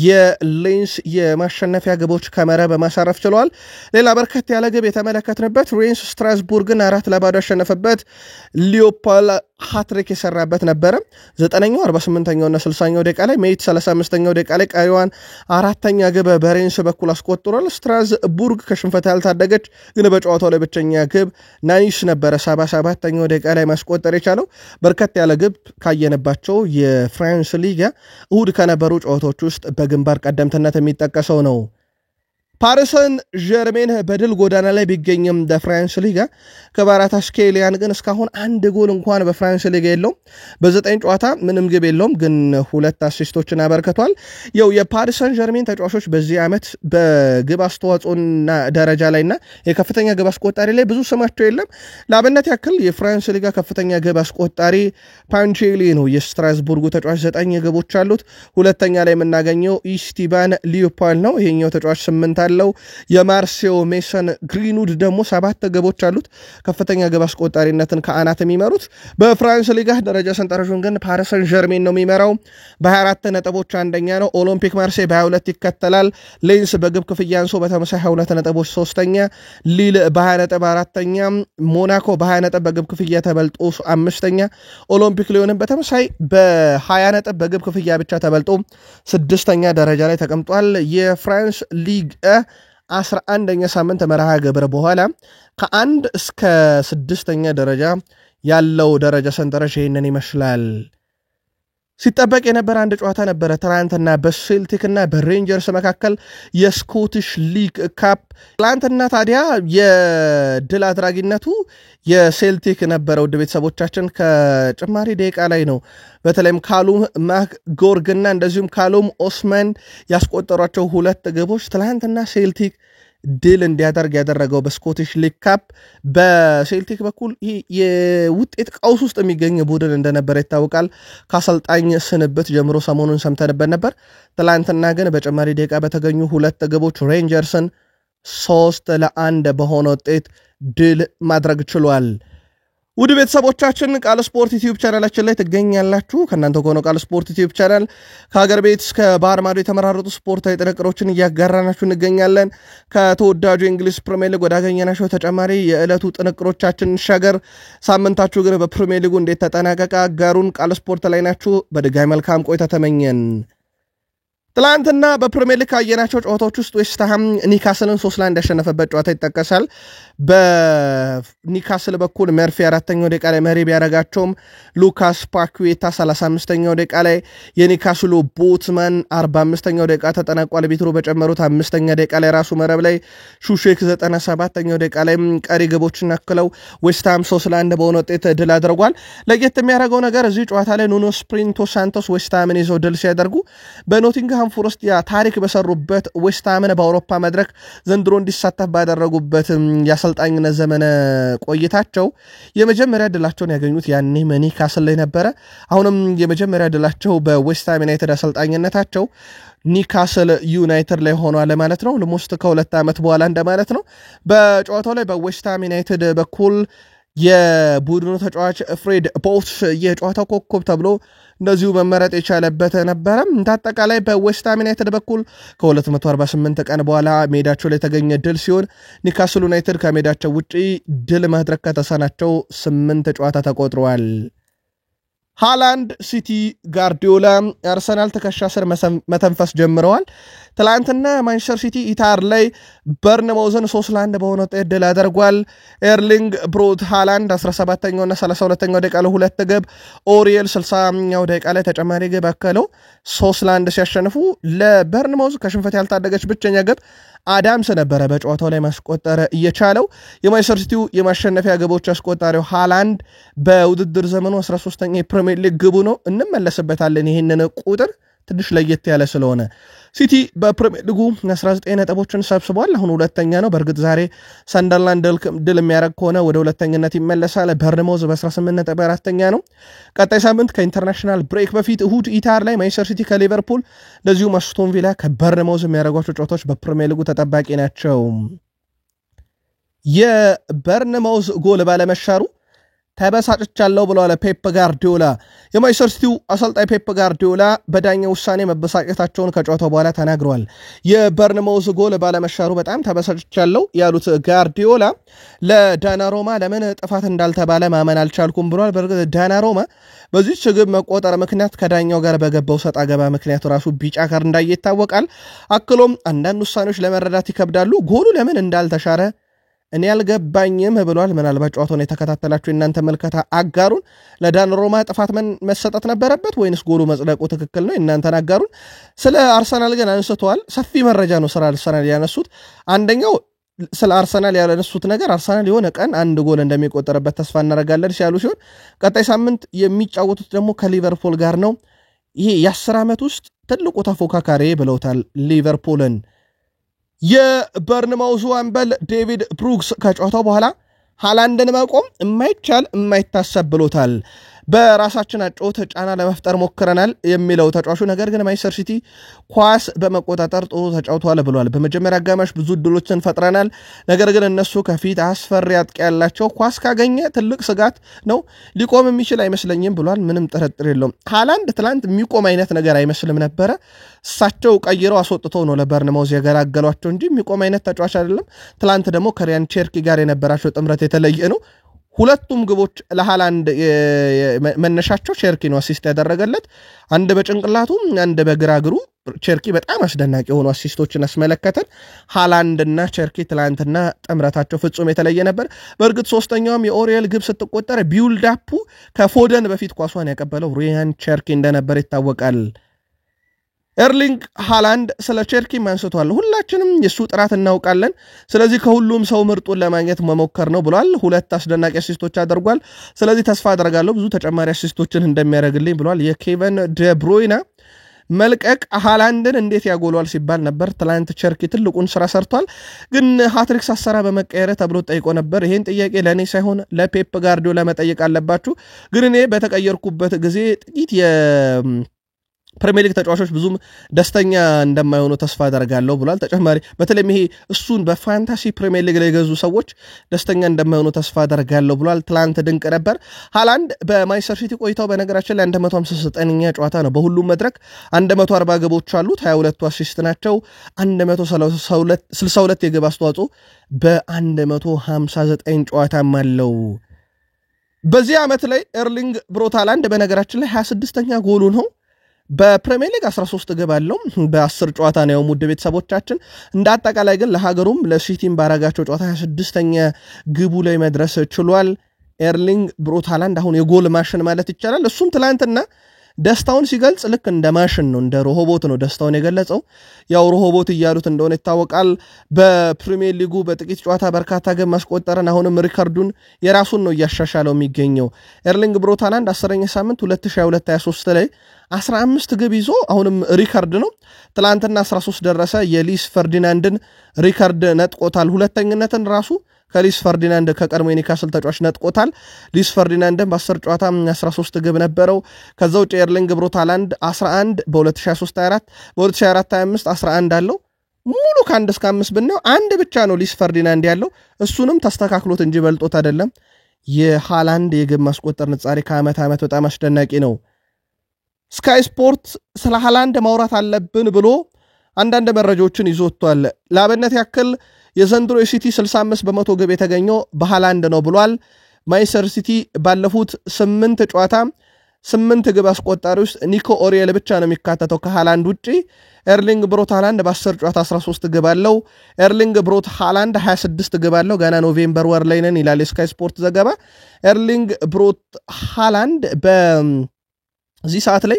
የሌንስ የማሸነፊያ ግቦች ከመረብ በማሳረፍ ችለዋል። ሌላ በርከት ያለ ግብ የተመለከትንበት ሬንስ ስትራስቡርግን 4-0 ያሸነፈበት ሊዮፖል ሃትሪክ የሰራበት ነበረ። 9ኛው 48ኛውና 60ኛው ደቂቃ ላይ ሜት 35ኛው ደቂቃ ላይ ቀሪዋን አራተኛ ግብ በሬንስ በኩል አስቆጥሯል። ስትራስቡርግ ከሽንፈት ያልታደገች ግን በጨዋታው ላይ ብቸኛ ግብ ናኒስ ነበረ 77ኛው ደቂቃ ላይ ማስቆጠር የቻለው። በርከት ያለ ግብ ካየነባቸው የፍራንስ ሊጋ እሁድ ከነበሩ ጨዋታዎች ውስጥ በግንባር ቀደምትነት የሚጠቀሰው ነው። ፓሪሰን ጀርሜን በድል ጎዳና ላይ ቢገኝም በፍራንስ ሊጋ ከቫራታስኬሊያን ግን እስካሁን አንድ ጎል እንኳን በፍራንስ ሊጋ የለውም። በ9 ጨዋታ ምንም ግብ የለውም፣ ግን 2 አሲስቶችን አበርክቷል። የፓሪሰን ጀርሜን ተጫዋቾች በዚህ ዓመት በግብ አስተዋጽኦና ደረጃ ላይና የከፍተኛ ግብ አስቆጣሪ ላይ ብዙ ስማቸው የለም። ለአብነት ያክል የፍራንስ ሊጋ ከፍተኛ ግብ አስቆጣሪ ፓንቼሊ ነው። የስትራስቡርጉ ተጫዋች 9 ግቦች አሉት። ሁለተኛ ላይ የምናገኘው ኢስቲባን ሊዮፖል ነው። ይሄኛው ተጫዋች 8 አለው። የማርሴዮ ሜሰን ግሪንውድ ደግሞ 7 ግቦች አሉት። ከፍተኛ ግብ አስቆጣሪነትን ከአናት የሚመሩት። በፍራንስ ሊጋ ደረጃ ሰንጠረዡን ግን ፓሪሰን ጀርሜን ነው የሚመራው በ24 ነጥቦች አንደኛ ነው። ኦሎምፒክ ማርሴይ በ22 ይከተላል። ሌንስ በግብ ክፍያ አንሶ በተመሳሳይ 22 ነጥቦች ሶስተኛ፣ ሊል በ20 ነጥብ አራተኛ፣ ሞናኮ በ20 ነጥብ በግብ ክፍያ ተበልጦ አምስተኛ፣ ኦሎምፒክ ሊዮንም በተመሳሳይ በ20 ነጥብ በግብ ክፍያ ብቻ ተበልጦ 6ኛ ደረጃ ላይ ተቀምጧል። የፍራንስ ሊግ 11ኛ ሳምንት መርሃ ግብር በኋላ ከ1 እስከ 6ኛ ደረጃ ያለው ደረጃ ሰንጠረዥ ይህንን ይመስላል። ሲጠበቅ የነበረ አንድ ጨዋታ ነበረ ትናንትና በሴልቲክና በሬንጀርስ መካከል የስኮቲሽ ሊግ ካፕ። ትናንትና ታዲያ የድል አድራጊነቱ የሴልቲክ ነበረ። ውድ ቤተሰቦቻችን ከጭማሪ ደቂቃ ላይ ነው በተለይም ካሉም ማክጎርግና እንደዚሁም ካሉም ኦስማን ያስቆጠሯቸው 2 ግቦች ትናንትና ሴልቲክ ድል እንዲያደርግ ያደረገው በስኮቲሽ ሊግ ካፕ። በሴልቲክ በኩል የውጤት ቀውስ ውስጥ የሚገኝ ቡድን እንደነበረ ይታወቃል። ከአሰልጣኝ ስንብት ጀምሮ ሰሞኑን ሰምተንበት ነበር። ትላንትና ግን በጭማሪ ደቂቃ በተገኙ 2 ግቦች ሬንጀርስን 3-1 በሆነ ውጤት ድል ማድረግ ችሏል። ውድ ቤተሰቦቻችን ቃል ስፖርት ዩቲዩብ ቻናላችን ላይ ትገኛላችሁ። ከእናንተ ከሆነው ቃል ስፖርት ዩቲዩብ ቻናል ከሀገር ቤት እስከ ባህር ማዶ የተመራረጡ ስፖርታዊ ጥንቅሮችን እያጋራናችሁ እንገኛለን። ከተወዳጁ የእንግሊዝ ፕሪሚየር ሊግ ወዳገኘናቸው ተጨማሪ የዕለቱ ጥንቅሮቻችን እንሻገር። ሳምንታችሁ ግን በፕሪሚየር ሊጉ እንዴት ተጠናቀቀ? አጋሩን። ቃል ስፖርት ላይ ናችሁ። በድጋሚ መልካም ቆይታ ተመኘን። ትላንትና በፕሪሚየር ሊግ ካየናቸው ጨዋታዎች ውስጥ ዌስትሃም ኒካስልን 3-1 ያሸነፈበት ጨዋታ ይጠቀሳል። በኒካስል በኩል መርፌ 4ኛው ደቂቃ ላይ መሪ ቢያደርጋቸውም ሉካስ ፓኩዌታ 35ኛው ደቂቃ ላይ፣ የኒካስሉ ቦትማን 45ኛው ደቂቃ ተጠናቋል። ቢትሮ በጨመሩት 5ኛ ደቂቃ ላይ ራሱ መረብ ላይ ሹሼክ 97ኛው ደቂቃ ላይ ቀሪ ግቦችን አክለው ዌስትሃም 3-1 በሆነ ውጤት ድል አድርጓል። ለየት የሚያደርገው ነገር እዚህ ጨዋታ ላይ ኑኖ ስፕሪንቶ ሳንቶስ ዌስትሃምን ይዘው ድል ሲያደርጉ በኖቲንግሃም ፎረስት ታሪክ በሰሩበት ዌስትሃምን በአውሮፓ መድረክ ዘንድሮ እንዲሳተፍ ባደረጉበት የአሰልጣኝነት ዘመነ ቆይታቸው የመጀመሪያ ድላቸውን ያገኙት ያኔ ኒካስል ላይ ነበረ። አሁንም የመጀመሪያ ድላቸው በዌስትሃም ዩናይትድ አሰልጣኝነታቸው ኒካስል ዩናይትድ ላይ ሆኗል ማለት ነው። ልሞስት ከ2 ዓመት በኋላ እንደማለት ነው። በጨዋታው ላይ በዌስትሃም ዩናይትድ በኩል የቡድኑ ተጫዋች ፍሬድ ቦትስ የጨዋታው ኮከብ ተብሎ እንደዚሁ መመረጥ የቻለበት ነበረ። እንዳጠቃላይ በዌስትሃም ዩናይትድ በኩል ከ248 ቀን በኋላ ሜዳቸው ላይ የተገኘ ድል ሲሆን ኒካስል ዩናይትድ ከሜዳቸው ውጪ ድል ማድረግ ከተሳናቸው 8 ጨዋታ ተቆጥረዋል። ሃላንድ፣ ሲቲ፣ ጋርዲዮላ፣ አርሰናል ትከሻ ስር መተንፈስ ጀምረዋል። ትላንትና ማንቸስተር ሲቲ ኢታር ላይ በርንማውዝን 3-1 በሆነ ውጤት ድል አድርጓል። ኤርሊንግ ብሮት ሃላንድ 17ኛውና 32ኛው ደቂቃ ላይ ሁለት ግብ፣ ኦሪየል 60ኛው ደቂቃ ላይ ተጨማሪ ግብ አከለው 3-1 ሲያሸንፉ ለበርንማውዝ ከሽንፈት ያልታደገች ብቸኛ ግብ አዳምስ ነበረ በጨዋታው ላይ ማስቆጠር እየቻለው። የማንቸስተር ሲቲው የማሸነፊያ ግቦች አስቆጣሪው ሃላንድ በውድድር ዘመኑ 13ኛ የፕሪሚየር ሊግ ግቡ ነው። እንመለስበታለን ይህንን ቁጥር ትንሽ ለየት ያለ ስለሆነ። ሲቲ በፕሪሚየር ሊጉ 19 ነጥቦችን ሰብስቧል። አሁን ሁለተኛ ነው። በእርግጥ ዛሬ ሰንደርላንድ ድል የሚያደርግ ከሆነ ወደ ሁለተኝነት ይመለሳል። በርንማውዝ በ18 ነጥብ አራተኛ ነው። ቀጣይ ሳምንት ከኢንተርናሽናል ብሬክ በፊት እሁድ ኢታር ላይ ማንቸስተር ሲቲ ከሊቨርፑል እንደዚሁም አስቶን ቪላ ከበርንማውዝ የሚያደርጓቸው ጨዋታዎች በፕሪሚየር ሊጉ ተጠባቂ ናቸው። የበርንማውዝ ጎል ባለመሻሩ ተበሳጭቻለሁ ብለዋል ፔፕ ጋርዲዮላ። የማንቸስተር ሲቲው አሰልጣኝ ፔፕ ጋርዲዮላ በዳኛ ውሳኔ መበሳጨታቸውን ከጨዋታው በኋላ ተናግረዋል። የበርንማውዝ ጎል ባለመሻሩ በጣም ተበሳጭቻለሁ ያሉት ጋርዲዮላ ለዳናሮማ ለምን ጥፋት እንዳልተባለ ማመን አልቻልኩም ብለዋል። በእርግጥ ዳናሮማ በዚህ ግብ መቆጠር ምክንያት ከዳኛው ጋር በገባው ሰጣ ገባ ምክንያት ራሱ ቢጫ ካርድ እንዳየ ይታወቃል። አክሎም አንዳንድ ውሳኔዎች ለመረዳት ይከብዳሉ፣ ጎሉ ለምን እንዳልተሻረ እኔ ያልገባኝም ብሏል። ምናልባት ጨዋታውን የተከታተላችሁ እናንተ መልከታ አጋሩን። ለዳናሮማ ጥፋት መሰጠት ነበረበት ወይንስ ጎሉ መጽደቁ ትክክል ነው? እናንተን አጋሩን። ስለ አርሰናል ግን አንስተዋል። ሰፊ መረጃ ነው ስለ አርሰናል ያነሱት። አንደኛው ስለ አርሰናል ያነሱት ነገር አርሰናል የሆነ ቀን አንድ ጎል እንደሚቆጠርበት ተስፋ እናደርጋለን ሲያሉ ሲሆን ቀጣይ ሳምንት የሚጫወቱት ደግሞ ከሊቨርፑል ጋር ነው። ይሄ የ10 ዓመት ውስጥ ትልቁ ተፎካካሪ ብለውታል ሊቨርፑልን። የበርንማውዝ አምበል ዴቪድ ብሩክስ ከጨዋታው በኋላ ሃላንድን ማቆም የማይቻል የማይታሰብ ብሎታል። በራሳችን አጨዋወት ጫና ለመፍጠር ሞክረናል የሚለው ተጫዋቹ ነገር ግን ማንቸስተር ሲቲ ኳስ በመቆጣጠር ጥሩ ተጫውቷል ብሏል። በመጀመሪያ አጋማሽ ብዙ እድሎችን ፈጥረናል፣ ነገር ግን እነሱ ከፊት አስፈሪ አጥቂ ያላቸው፣ ኳስ ካገኘ ትልቅ ስጋት ነው፣ ሊቆም የሚችል አይመስለኝም ብሏል። ምንም ጥርጥር የለውም። ሃላንድ ትላንት የሚቆም አይነት ነገር አይመስልም ነበረ። እሳቸው ቀይረው አስወጥተው ነው ለበርንማውዝ የገላገሏቸው እንጂ የሚቆም አይነት ተጫዋች አይደለም። ትላንት ደግሞ ከሪያን ቸርኪ ጋር የነበራቸው ጥምረት የተለየ ነው። ሁለቱም ግቦች ለሃላንድ መነሻቸው ቸርኪ ነው አሲስት ያደረገለት፣ አንድ በጭንቅላቱ አንድ በግራ እግሩ። ቸርኪ በጣም አስደናቂ የሆኑ አሲስቶችን አስመለከተን። ሃላንድና ቸርኪ ትላንትና ጥምረታቸው ፍጹም የተለየ ነበር። በእርግጥ ሶስተኛውም የኦሪየል ግብ ስትቆጠር ቢውልዳፑ ከፎደን በፊት ኳሷን ያቀበለው ሪያን ቸርኪ እንደነበር ይታወቃል። ኤርሊንግ ሃላንድ ስለ ቸርኪ አንስቷል። ሁላችንም የሱ ጥራት እናውቃለን፣ ስለዚህ ከሁሉም ሰው ምርጡን ለማግኘት መሞከር ነው ብሏል። ሁለት አስደናቂ አሲስቶች አድርጓል። ስለዚህ ተስፋ አደርጋለሁ ብዙ ተጨማሪ አሲስቶችን እንደሚያደርግልኝ ብሏል። የኬቨን ደብሮይና መልቀቅ ሃላንድን እንዴት ያጎሏል ሲባል ነበር። ትላንት ቸርኪ ትልቁን ስራ ሰርቷል፣ ግን ሃትሪክስ አሰራ በመቀየረ ተብሎ ጠይቆ ነበር። ይሄን ጥያቄ ለእኔ ሳይሆን ለፔፕ ጋርዲዮላ መጠየቅ አለባችሁ፣ ግን እኔ በተቀየርኩበት ጊዜ ጥቂት ፕሪሚየር ሊግ ተጫዋቾች ብዙም ደስተኛ እንደማይሆኑ ተስፋ አደርጋለሁ ብሏል። ተጨማሪ በተለይም ይሄ እሱን በፋንታሲ ፕሪሚየር ሊግ ላይ የገዙ ሰዎች ደስተኛ እንደማይሆኑ ተስፋ አደርጋለሁ ብሏል። ትላንት ድንቅ ነበር። ሃላንድ በማንቸስተር ሲቲ ቆይታው በነገራችን ላይ 159ኛ ጨዋታ ነው። በሁሉም መድረክ 140 ግቦች አሉት፣ 22ቱ አሲስት ናቸው። 162 የግብ አስተዋጽኦ በ159 ጨዋታም አለው። በዚህ ዓመት ላይ ኤርሊንግ ብሮት ሃላንድ በነገራችን ላይ 26ኛ ጎሉ ነው። በፕሪሚየር ሊግ 13 ግብ አለው በ10 ጨዋታ ነው። ሙድ ቤተሰቦቻችን እንደ አጠቃላይ ግን ለሀገሩም ለሲቲም ባረጋቸው ጨዋታ 26ኛ ግቡ ላይ መድረስ ችሏል። ኤርሊንግ ብሮት ሃላንድ አሁን የጎል ማሽን ማለት ይቻላል። እሱም ትላንትና ደስታውን ሲገልጽ ልክ እንደ ማሽን ነው፣ እንደ ሮሆቦት ነው ደስታውን የገለጸው። ያው ሮሆቦት እያሉት እንደሆነ ይታወቃል። በፕሪሚየር ሊጉ በጥቂት ጨዋታ በርካታ ግብ ማስቆጠርን አሁንም ሪከርዱን የራሱን ነው እያሻሻለው የሚገኘው። ኤርሊንግ ብሮት ሃላንድ 10ኛ ሳምንት 2022-23 ላይ 15 ግብ ይዞ አሁንም ሪከርድ ነው። ትላንትና 13 ደረሰ። የሊስ ፈርዲናንድን ሪከርድ ነጥቆታል። ሁለተኝነትን ራሱ ከሊስ ፈርዲናንድ ከቀድሞ የኒካስል ተጫዋች ነጥቆታል። ሊስ ፈርዲናንድን በ10 ጨዋታ 13 ግብ ነበረው። ከዛ ውጭ ኤርሊንግ ብሮት ሃላንድ 11 በ2023-24 በ2024-25 11 አለው። ሙሉ ከ1 እስከ 5 ብናየው አንድ ብቻ ነው ሊስ ፈርዲናንድ ያለው፣ እሱንም ተስተካክሎት እንጂ በልጦት አይደለም። የሃላንድ የግብ ማስቆጠር ንጻሬ ከዓመት ዓመት በጣም አስደናቂ ነው። ስካይ ስፖርት ስለ ሃላንድ ማውራት አለብን ብሎ አንዳንድ መረጃዎችን ይዞቷል። ለአብነት ያክል የዘንድሮ የሲቲ 65 በመቶ ግብ የተገኘው በሃላንድ ነው ብሏል። ማንቸስተር ሲቲ ባለፉት 8 ጨዋታ 8 ግብ አስቆጣሪ ውስጥ ኒኮ ኦሪየል ብቻ ነው የሚካተተው ከሃላንድ ውጪ። ኤርሊንግ ብሮት ሃላንድ በ10 ጨዋታ 13 ግብ አለው። ኤርሊንግ ብሮት ሃላንድ 26 ግብ አለው። ገና ኖቬምበር ወር ላይ ነን ይላል የስካይ ስፖርት ዘገባ። ኤርሊንግ ብሮት ሃላንድ በዚህ ሰዓት ላይ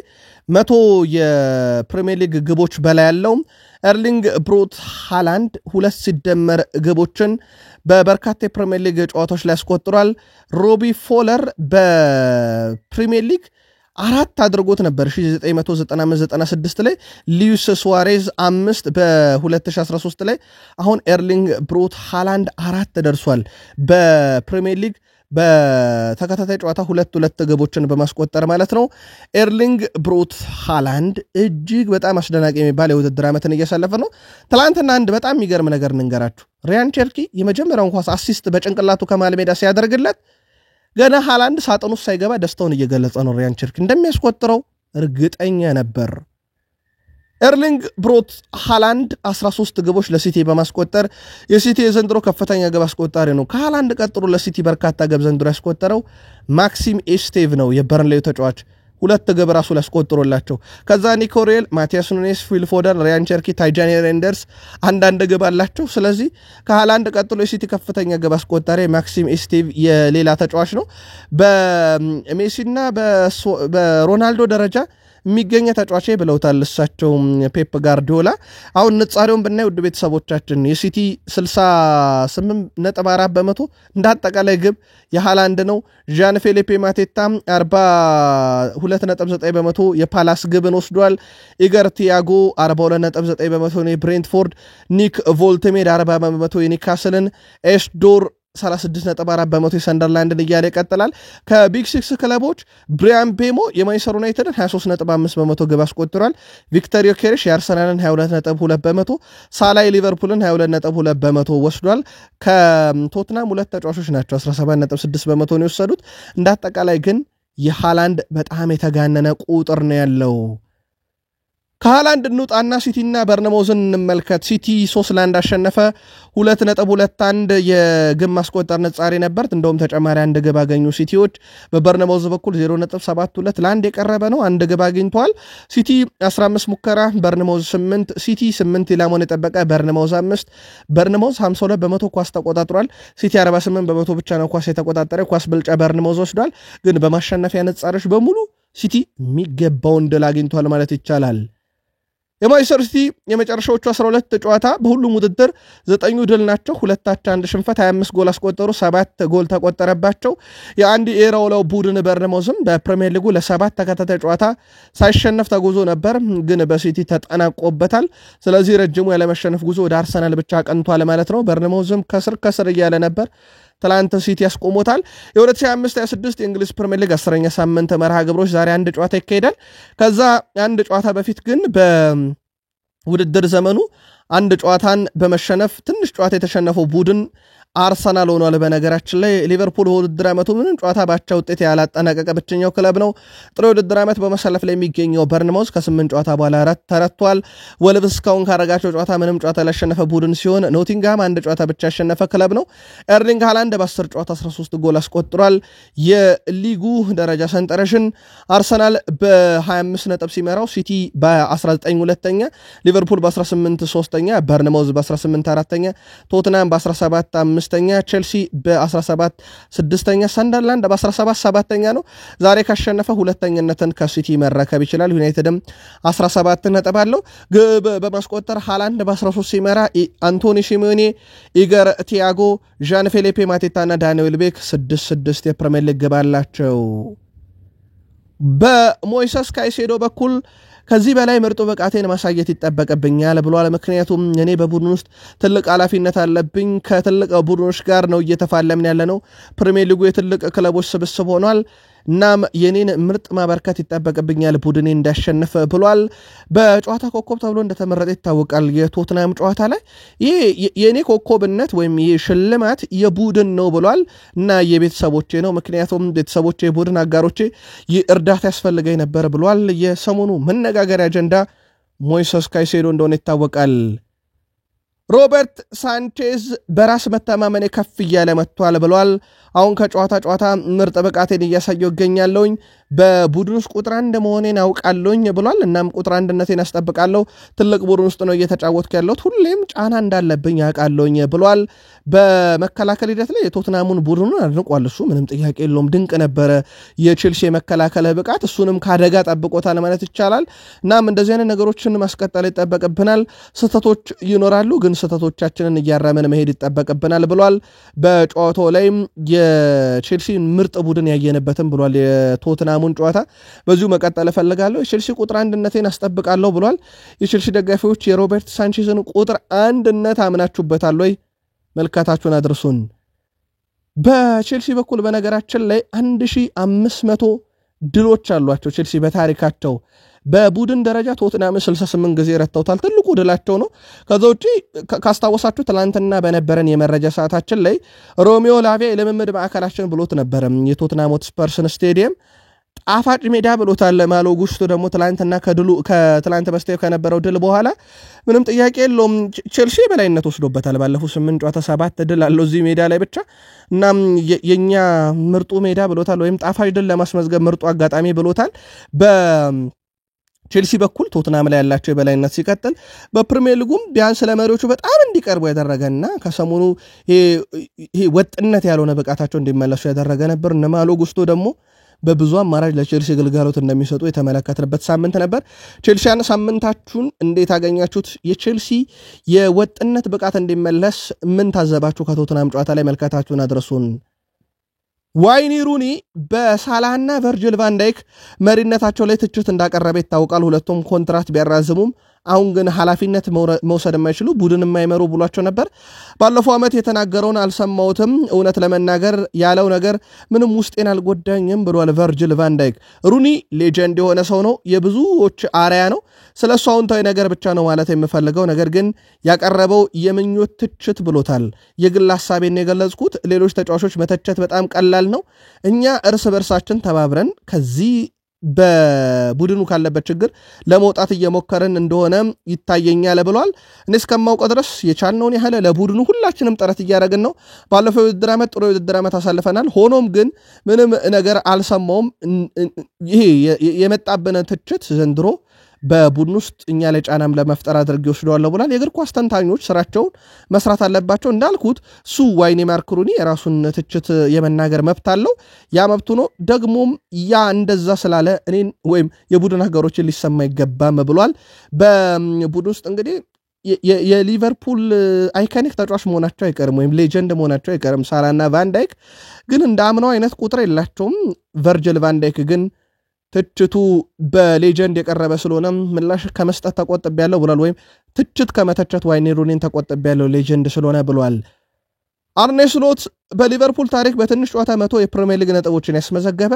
100 የፕሪሚየር ሊግ ግቦች በላይ ያለው ኤርሊንግ ብሮት ሃላንድ 2 ሲደመር ግቦችን በበርካታ የፕሪሚየር ሊግ ጨዋታዎች ላይ አስቆጥሯል። ሮቢ ፎለር በፕሪሚየር ሊግ 4 አድርጎት ነበር 1995-96 ላይ። ሉዊስ ሱዋሬዝ 5 በ2013 ላይ። አሁን ኤርሊንግ ብሮት ሃላንድ 4 ደርሷል በፕሪሚየር ሊግ በተከታታይ ጨዋታ 2 ግቦችን በማስቆጠር ማለት ነው። ኤርሊንግ ብሮት ሃላንድ እጅግ በጣም አስደናቂ የሚባል የውድድር ዓመትን እያሳለፈ ነው። ትላንትና አንድ በጣም የሚገርም ነገር እንንገራችሁ። ሪያን ቸርኪ የመጀመሪያውን ኳስ አሲስት በጭንቅላቱ ከመሃል ሜዳ ሲያደርግለት ገና ሃላንድ ሳጥኑ ሳይገባ ደስታውን እየገለጸ ነው። ሪያን ቸርኪ እንደሚያስቆጥረው እርግጠኛ ነበር። ኤርሊንግ ብሮት ሃላንድ 13 ግቦች ለሲቲ በማስቆጠር የሲቲ የዘንድሮ ከፍተኛ ግብ አስቆጣሪ ነው። ከሃላንድ ቀጥሎ ለሲቲ በርካታ ግብ ዘንድሮ ያስቆጠረው ማክሲም ኤስቴቭ ነው፣ የበርንሌው ተጫዋች 2 ግብ ራሱ ላስቆጥሮላቸው። ከዛ ኒኮ ኦሪየል፣ ማቲያስ ኑኔስ፣ ፊል ፎደን፣ ሪያን ቸርኪ፣ ታይጃኒ ሬንደርስ አንዳንድ ግብ አላቸው። ስለዚህ ከሃላንድ ቀጥሎ የሲቲ ከፍተኛ ግብ አስቆጣሪ ማክሲም ኤስቴቭ የሌላ ተጫዋች ነው። በሜሲና በሮናልዶ ደረጃ የሚገኘ ተጫዋች ብለውታል እሳቸው ፔፕ ጋርዲዮላ። አሁን ንጻሬውን ብናይ ውድ ቤተሰቦቻችን የሲቲ 68.4% እንዳጠቃላይ ግብ የሃላንድ ነው። ዣን ፌሊፔ ማቴታ 42.9% የፓላስ ግብን ወስዷል። ኢገር ቲያጎ 42.9% ነው የብሬንትፎርድ፣ ኒክ ቮልትሜድ 40% የኒካስልን፣ ኤስዶር 36.4% የሰንደርላንድን እያለ ይቀጥላል። ከቢግ 6 ክለቦች ብሪያን ቤሞ የማንቸስተር ዩናይትድን 23.5% ግብ አስቆጥሯል። ቪክተር ዮኬሬሽ የአርሰናልን 22.2%፣ ሳላይ ሊቨርፑልን 22.2% ወስዷል። ከቶትናም 2 ተጫዋቾች ናቸው 17.6% ነው የወሰዱት። እንዳጠቃላይ ግን የሃላንድ በጣም የተጋነነ ቁጥር ነው ያለው። ከሃላንድ እንውጣና ሲቲና በርነሞዝን እንመልከት። ሲቲ 3-1 አሸነፈ። 2.21 የግብ ማስቆጠር ነጻሪ ነበር። እንደውም ተጨማሪ 1 ግብ አገኙ ሲቲዎች። በበርነሞዝ በኩል 0.72 ለ1 የቀረበ ነው። 1 ግብ አግኝተዋል። ሲቲ 15 ሙከራ፣ በርነሞዝ 8። ሲቲ 8 ኢላማውን የጠበቀ፣ በርነሞዝ 5። በርነሞዝ 52% ኳስ ተቆጣጥሯል። ሲቲ 48% ብቻ ነው ኳስ የተቆጣጠረ። ኳስ ብልጫ በርነሞዝ ወስዷል። ግን በማሸነፊያ ነጻሪዎች በሙሉ ሲቲ የሚገባውን ድል አግኝቷል ማለት ይቻላል። የማንቸስተር ሲቲ የመጨረሻዎቹ 12 ጨዋታ በሁሉም ውድድር 9 ድል ናቸው። 2 አቻ 1 ሽንፈት፣ 25 ጎል አስቆጠሩ፣ 7 ጎል ተቆጠረባቸው። የአንዲ ኤራውላው ቡድን በርነሞዝም በፕሪሚየር ሊጉ ለ7 ተከታታይ ጨዋታ ሳይሸነፍ ተጉዞ ነበር፣ ግን በሲቲ ተጠናቆበታል። ስለዚህ ረጅሙ ያለመሸነፍ ጉዞ ወደ አርሰናል ብቻ ቀንቷል ማለት ነው። በርነሞዝም ከስር እያለ ነበር። ትላንት ሲቲ ያስቆሞታል። የ2025-26 የእንግሊዝ ፕሪሚየር ሊግ 10ኛ ሳምንት መርሃ ግብሮች ዛሬ 1 ጨዋታ ይካሄዳል። ከዛ 1 ጨዋታ በፊት ግን በውድድር ዘመኑ 1 ጨዋታን በመሸነፍ ትንሽ ጨዋታ የተሸነፈው ቡድን አርሰናል ሆኗል። በነገራችን ላይ ሊቨርፑል ውድድር ዓመቱ ምንም ጨዋታ ባቻ ውጤት ያላጠናቀቀ ብቸኛው ክለብ ነው። ጥሩ ውድድር ዓመት በመሰለፍ ላይ የሚገኘው በርንማውዝ ከ8 ጨዋታ በኋላ ተረቷል። ወልቭስ እስካሁን ካረጋቸው ጨዋታ ምንም ጨዋታ ያላሸነፈ ቡድን ሲሆን ኖቲንግሃም 1 ጨዋታ ብቻ ያሸነፈ ክለብ ነው። ኤርሊንግ ሃላንድ በ10 ጨዋታ 13 ጎል አስቆጥሯል። የሊጉ ደረጃ ሰንጠረዥን አርሰናል በ25 ነጥብ ሲመራው፣ ሲቲ በ19 ሁለተኛ፣ ሊቨርፑል በ18 ሶስተኛ፣ በርንማውዝ በ18 አራተኛ፣ ቶትናም በ17 አምስተኛ፣ ቼልሲ በ17 ስድስተኛ፣ ሰንደርላንድ በ17 ሰባተኛ ነው። ዛሬ ካሸነፈ ሁለተኝነትን ከሲቲ መረከብ ይችላል። ዩናይትድም 17 ነጥብ አለው። ግብ በማስቆጠር ሃላንድ በ13 ሲመራ፣ አንቶኒ ሲሜዮኔ፣ ኢገር ቲያጎ፣ ዣን ፌሊፔ ማቴታ እና ዳንኤል ቤክ 6 የፕሪሚየር ሊግ ግብ አላቸው። በሞይሰስ ካይሴዶ በኩል ከዚህ በላይ ምርጡ ብቃቴን ማሳየት ይጠበቅብኛል ብሏል። ምክንያቱም እኔ በቡድን ውስጥ ትልቅ ኃላፊነት አለብኝ። ከትልቅ ቡድኖች ጋር ነው እየተፋለምን ያለነው። ፕሪሚየር ሊጉ የትልቅ ክለቦች ስብስብ ሆኗል። እናም የኔን ምርጥ ማበርከት ይጠበቅብኛል ቡድኔ እንዳሸነፈ ብሏል። በጨዋታ ኮከብ ተብሎ እንደተመረጠ ይታወቃል። የቶትናም ጨዋታ ላይ ይሄ የኔ ኮከብነት ወይም ይሄ ሽልማት የቡድን ነው ብሏል እና የቤተሰቦቼ ነው። ምክንያቱም ቤተሰቦቼ፣ የቡድን አጋሮቼ እርዳታ ያስፈልገኝ ነበር ብሏል። የሰሞኑ መነጋገሪያ አጀንዳ ሞይሰስ ካይሴዶ እንደሆነ ይታወቃል። ሮበርት ሳንቼዝ በራስ መተማመን ከፍ እያለ መጥቷል ብሏል። አሁን ከጨዋታ ምርጥ ብቃቴን እያሳየው ይገኛለሁኝ በቡድን ውስጥ ቁጥር 1 መሆኔን አውቃለሁኝ ብሏል እናም ቁጥር 1ነቴን አስጠብቃለሁ ትልቅ ቡድን ውስጥ ነው እየተጫወትኩ ያለሁት ሁሌም ጫና እንዳለብኝ አውቃለሁኝ ብሏል በመከላከል ሂደት ላይ የቶትናሙን ቡድኑን አድንቋል እሱ ምንም ጥያቄ የለውም ድንቅ ነበረ የቼልሲ መከላከል ብቃት እሱንም ካደጋ ጠብቆታል ማለት ይቻላል እናም እንደዚህ አይነት ነገሮችን ማስቀጠል ይጠበቅብናል ስህተቶች ይኖራሉ ግን ስህተቶቻችንን እያረመን መሄድ ይጠበቅብናል ብሏል በጨዋታው ላይ የቼልሲ ምርጥ ቡድን ያየነበትም ብሏል የቶትናሙን ጨዋታ በዚሁ መቀጠል ፈልጋለሁ የቼልሲ ቁጥር 1ነቴን አስጠብቃለሁ ብሏል የቼልሲ ደጋፊዎች የሮበርት ሳንቼዝን ቁጥር 1ነት አምናችሁበታል ወይ መልካታችሁን አድርሱን በቼልሲ በኩል በነገራችን ላይ 1500 ድሎች አሏቸው ቼልሲ በታሪካቸው በቡድን ደረጃ ቶትናም 68 ጊዜ ረተውታል ትልቁ ድላቸው ነው ከዛው እጪ ካስታወሳችሁ ትላንትና በነበረን የመረጃ ሰዓታችን ላይ ሮሚዮ ላቪያ የልምምድ ማዕከላችን ብሎት ነበር የቶትናም ሆትስፐርስን ስቴዲየም ጣፋጭ ሜዳ ብሎታል ማሎ ጉስቶ ደግሞ ትላንትና ከትላንት በስቲያ ከነበረው ድል በኋላ ምንም ጥያቄ የለውም ቼልሲ በላይነት ወስዶበታል ባለፉት 8 ጨዋታ 7 ድል አለው እዚህ ሜዳ ላይ ብቻ እና የኛ ምርጡ ሜዳ ብሎታል ወይም ጣፋጭ ድል ለማስመዝገብ ምርጡ አጋጣሚ ብሎታል ቼልሲ በኩል ቶትናም ላይ ያላቸው የበላይነት ሲቀጥል በፕሪሚየር ሊጉም ቢያንስ ለመሪዎቹ በጣም እንዲቀርቡ ያደረገና ከሰሞኑ ይሄ ወጥነት ያልሆነ ብቃታቸው እንዲመለሱ ያደረገ ነበር እነማሎ ጉስቶ ደግሞ በብዙ አማራጭ ለቼልሲ ግልጋሎት እንደሚሰጡ የተመለከተበት ሳምንት ነበር ቼልሲያን ሳምንታችሁን እንዴት አገኛችሁት የቼልሲ የወጥነት ብቃት እንዲመለስ ምን ታዘባችሁ ከቶትናም ጨዋታ ላይ መልካታችሁን አድርሱን ዋይኒ ሩኒ በሳላህና ቨርጂል ቫን ዳይክ መሪነታቸው ላይ ትችት እንዳቀረበ ይታወቃል ሁለቱም ኮንትራት ቢያራዝሙም አሁን ግን ኃላፊነት መውሰድ የማይችሉ ቡድን የማይመሩ ብሏቸው ነበር ባለፈው ዓመት የተናገረውን አልሰማውትም እውነት ለመናገር ያለው ነገር ምንም ውስጤን አልጎዳኝም ብሏል ቨርጂል ቫን ዳይክ ሩኒ ሌጀንድ የሆነ ሰው ነው የብዙዎች አሪያ ነው ስለሱ አውንታዊ ነገር ብቻ ነው ማለት የምፈልገው ነገር ግን ያቀረበው የምኞት ትችት ብሎታል የግል ሐሳቤን የገለጽኩት ሌሎች ተጫዋቾች መተቸት በጣም ቀላል ነው እኛ እርስ በርሳችን ተባብረን ከዚህ በቡድኑ ካለበት ችግር ለመውጣት እየሞከርን እንደሆነ ይታየኛል ብሏል እኔ እስከማውቀው ድረስ የቻልነውን ያህል ለቡድኑ ሁላችንም ጥረት እያደረግን ነው ባለፈው የውድድር ዓመት ጥሩ የውድድር ዓመት አሳልፈናል ሆኖም ግን ምንም ነገር አልሰማውም ይሄ የመጣብን ትችት ዘንድሮ በቡድን ውስጥ እኛ ላይ ጫናም ለመፍጠር አድርጌ ወስደዋለሁ ብሏል የእግር ኳስ ተንታኞች ስራቸውን መስራት አለባቸው እንዳልኩት ዋይኒ ማርክ ሩኒ የራሱን ትችት የመናገር መብት አለው ያ መብቱ ነው ደግሞም ያ እንደዛ ስላለ እኔን ወይም የቡድን ሀገሮችን ሊሰማ ይገባም ብሏል በቡድን ውስጥ እንግዲህ የሊቨርፑል አይካኒክ ተጫዋች መሆናቸው አይቀርም ወይም ሌጀንድ መሆናቸው አይቀርም ሳላና ቫን ዳይክ ግን እንዳምነው አይነት ቁጥር የላቸውም ቨርጂል ቫን ዳይክ ግን ትችቱ በሌጀንድ የቀረበ ስለሆነ ምላሽ ከመስጠት ተቆጥቤያለሁ ብሏል ወይም ትችት ከመተቸት ዋይኒ ሩኒን ተቆጥቤያለሁ ሌጀንድ ስለሆነ ብሏል አርኔ ስሎት በሊቨርፑል ታሪክ በትንሽ ጨዋታ 100 የፕሪሚየር ሊግ ነጥቦችን ያስመዘገበ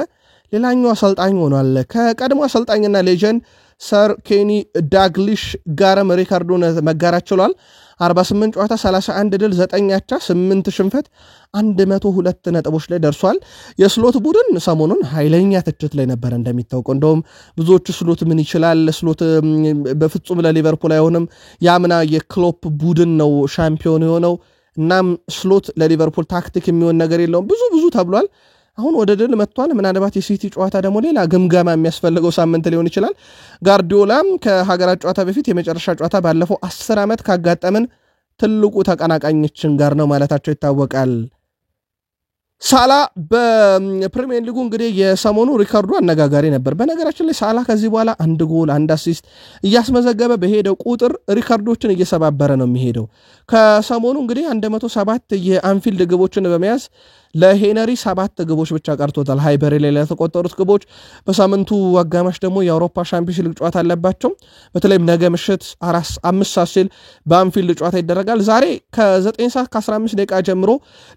ሌላኛው አሰልጣኝ ሆኗል ከቀድሞ አሰልጣኝና ሌጀንድ ሰር ኬኒ ዳግሊሽ ጋርም ሪካርዶን መጋራት ችሏል 48 ጨዋታ 31 ድል 9 አቻ 8 ሽንፈት 102 ነጥቦች ላይ ደርሷል የስሎት ቡድን ሰሞኑን ኃይለኛ ትችት ላይ ነበር እንደሚታወቀው እንደውም ብዙዎቹ ስሎት ምን ይችላል ስሎት በፍጹም ለሊቨርፑል አይሆንም ያምና የክሎፕ ቡድን ነው ሻምፒዮን የሆነው እናም ስሎት ለሊቨርፑል ታክቲክ የሚሆን ነገር የለውም ብዙ ተብሏል አሁን ወደ ድል መጥቷል ምናልባት የሲቲ ጨዋታ ደግሞ ሌላ ግምገማ የሚያስፈልገው ሳምንት ሊሆን ይችላል ጋርዲዮላም ከሀገራት ጨዋታ በፊት የመጨረሻ ጨዋታ ባለፈው 10 ዓመት ካጋጠመን ትልቁ ተቀናቃኞችን ጋር ነው ማለታቸው ይታወቃል ሳላ በፕሪሚየር ሊጉ እንግዲህ የሰሞኑ ሪካርዱ አነጋጋሪ ነበር በነገራችን ላይ ሳላ ከዚህ በኋላ 1 ጎል 1 አሲስት እያስመዘገበ በሄደው ቁጥር ሪካርዶችን እየሰባበረ ነው የሚሄደው ከሰሞኑ እንግዲህ 107 የአንፊልድ ግቦችን በመያዝ ለሄነሪ 7 ግቦች ብቻ ቀርቶታል ሃይበሪ ላይ ለተቆጠሩት ግቦች በሳምንቱ አጋማሽ ደግሞ የአውሮፓ ሻምፒዮንስ ሊግ ጨዋታ አለባቸው በተለይም ነገ ምሽት 5 ሰዓት ሲል በአንፊልድ ጨዋታ ይደረጋል ዛሬ ከ9 ሰዓት ከ15 ደቂቃ ጀምሮ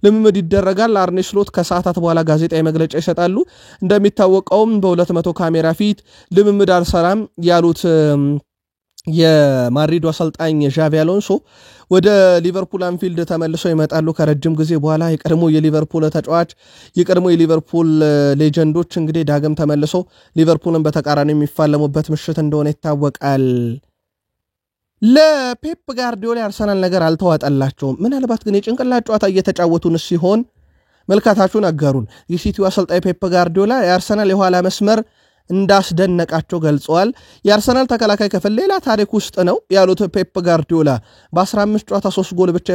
ልምምድ ይደረጋል አርኔ ስሎት ከሰዓታት በኋላ ጋዜጣዊ መግለጫ ይሰጣሉ እንደሚታወቀውም በ200 ካሜራ ፊት ልምምድ አልሰራም ያሉት የማድሪዱ አሰልጣኝ ዣቪ አሎንሶ ወደ ሊቨርፑል አንፊልድ ተመልሰው ይመጣሉ ከረጅም ጊዜ በኋላ የቀድሞ የሊቨርፑል ተጫዋች የቀድሞ የሊቨርፑል ሌጀንዶች እንግዲህ ዳግም ተመልሰው ሊቨርፑልን በተቃራኒ የሚፋለሙበት ምሽት እንደሆነ ይታወቃል ለፔፕ ጋርዲዮላ አርሰናል ነገር አልተዋጠላቸውም ምናልባት ግን የጭንቅላት ጨዋታ እየተጫወቱን ሲሆን መልካታችሁን አጋሩን። የሲቲው አሰልጣኝ ፔፕ ጋርዲዮላ የአርሰናል የኋላ መስመር እንዳስደነቃቸው ገልጸዋል። የአርሰናል ተከላካይ ክፍል ሌላ ታሪክ ውስጥ ነው ያሉት ፔፕ ጋርዲዮላ በ15 ጨዋታ 3 ጎል ብቻ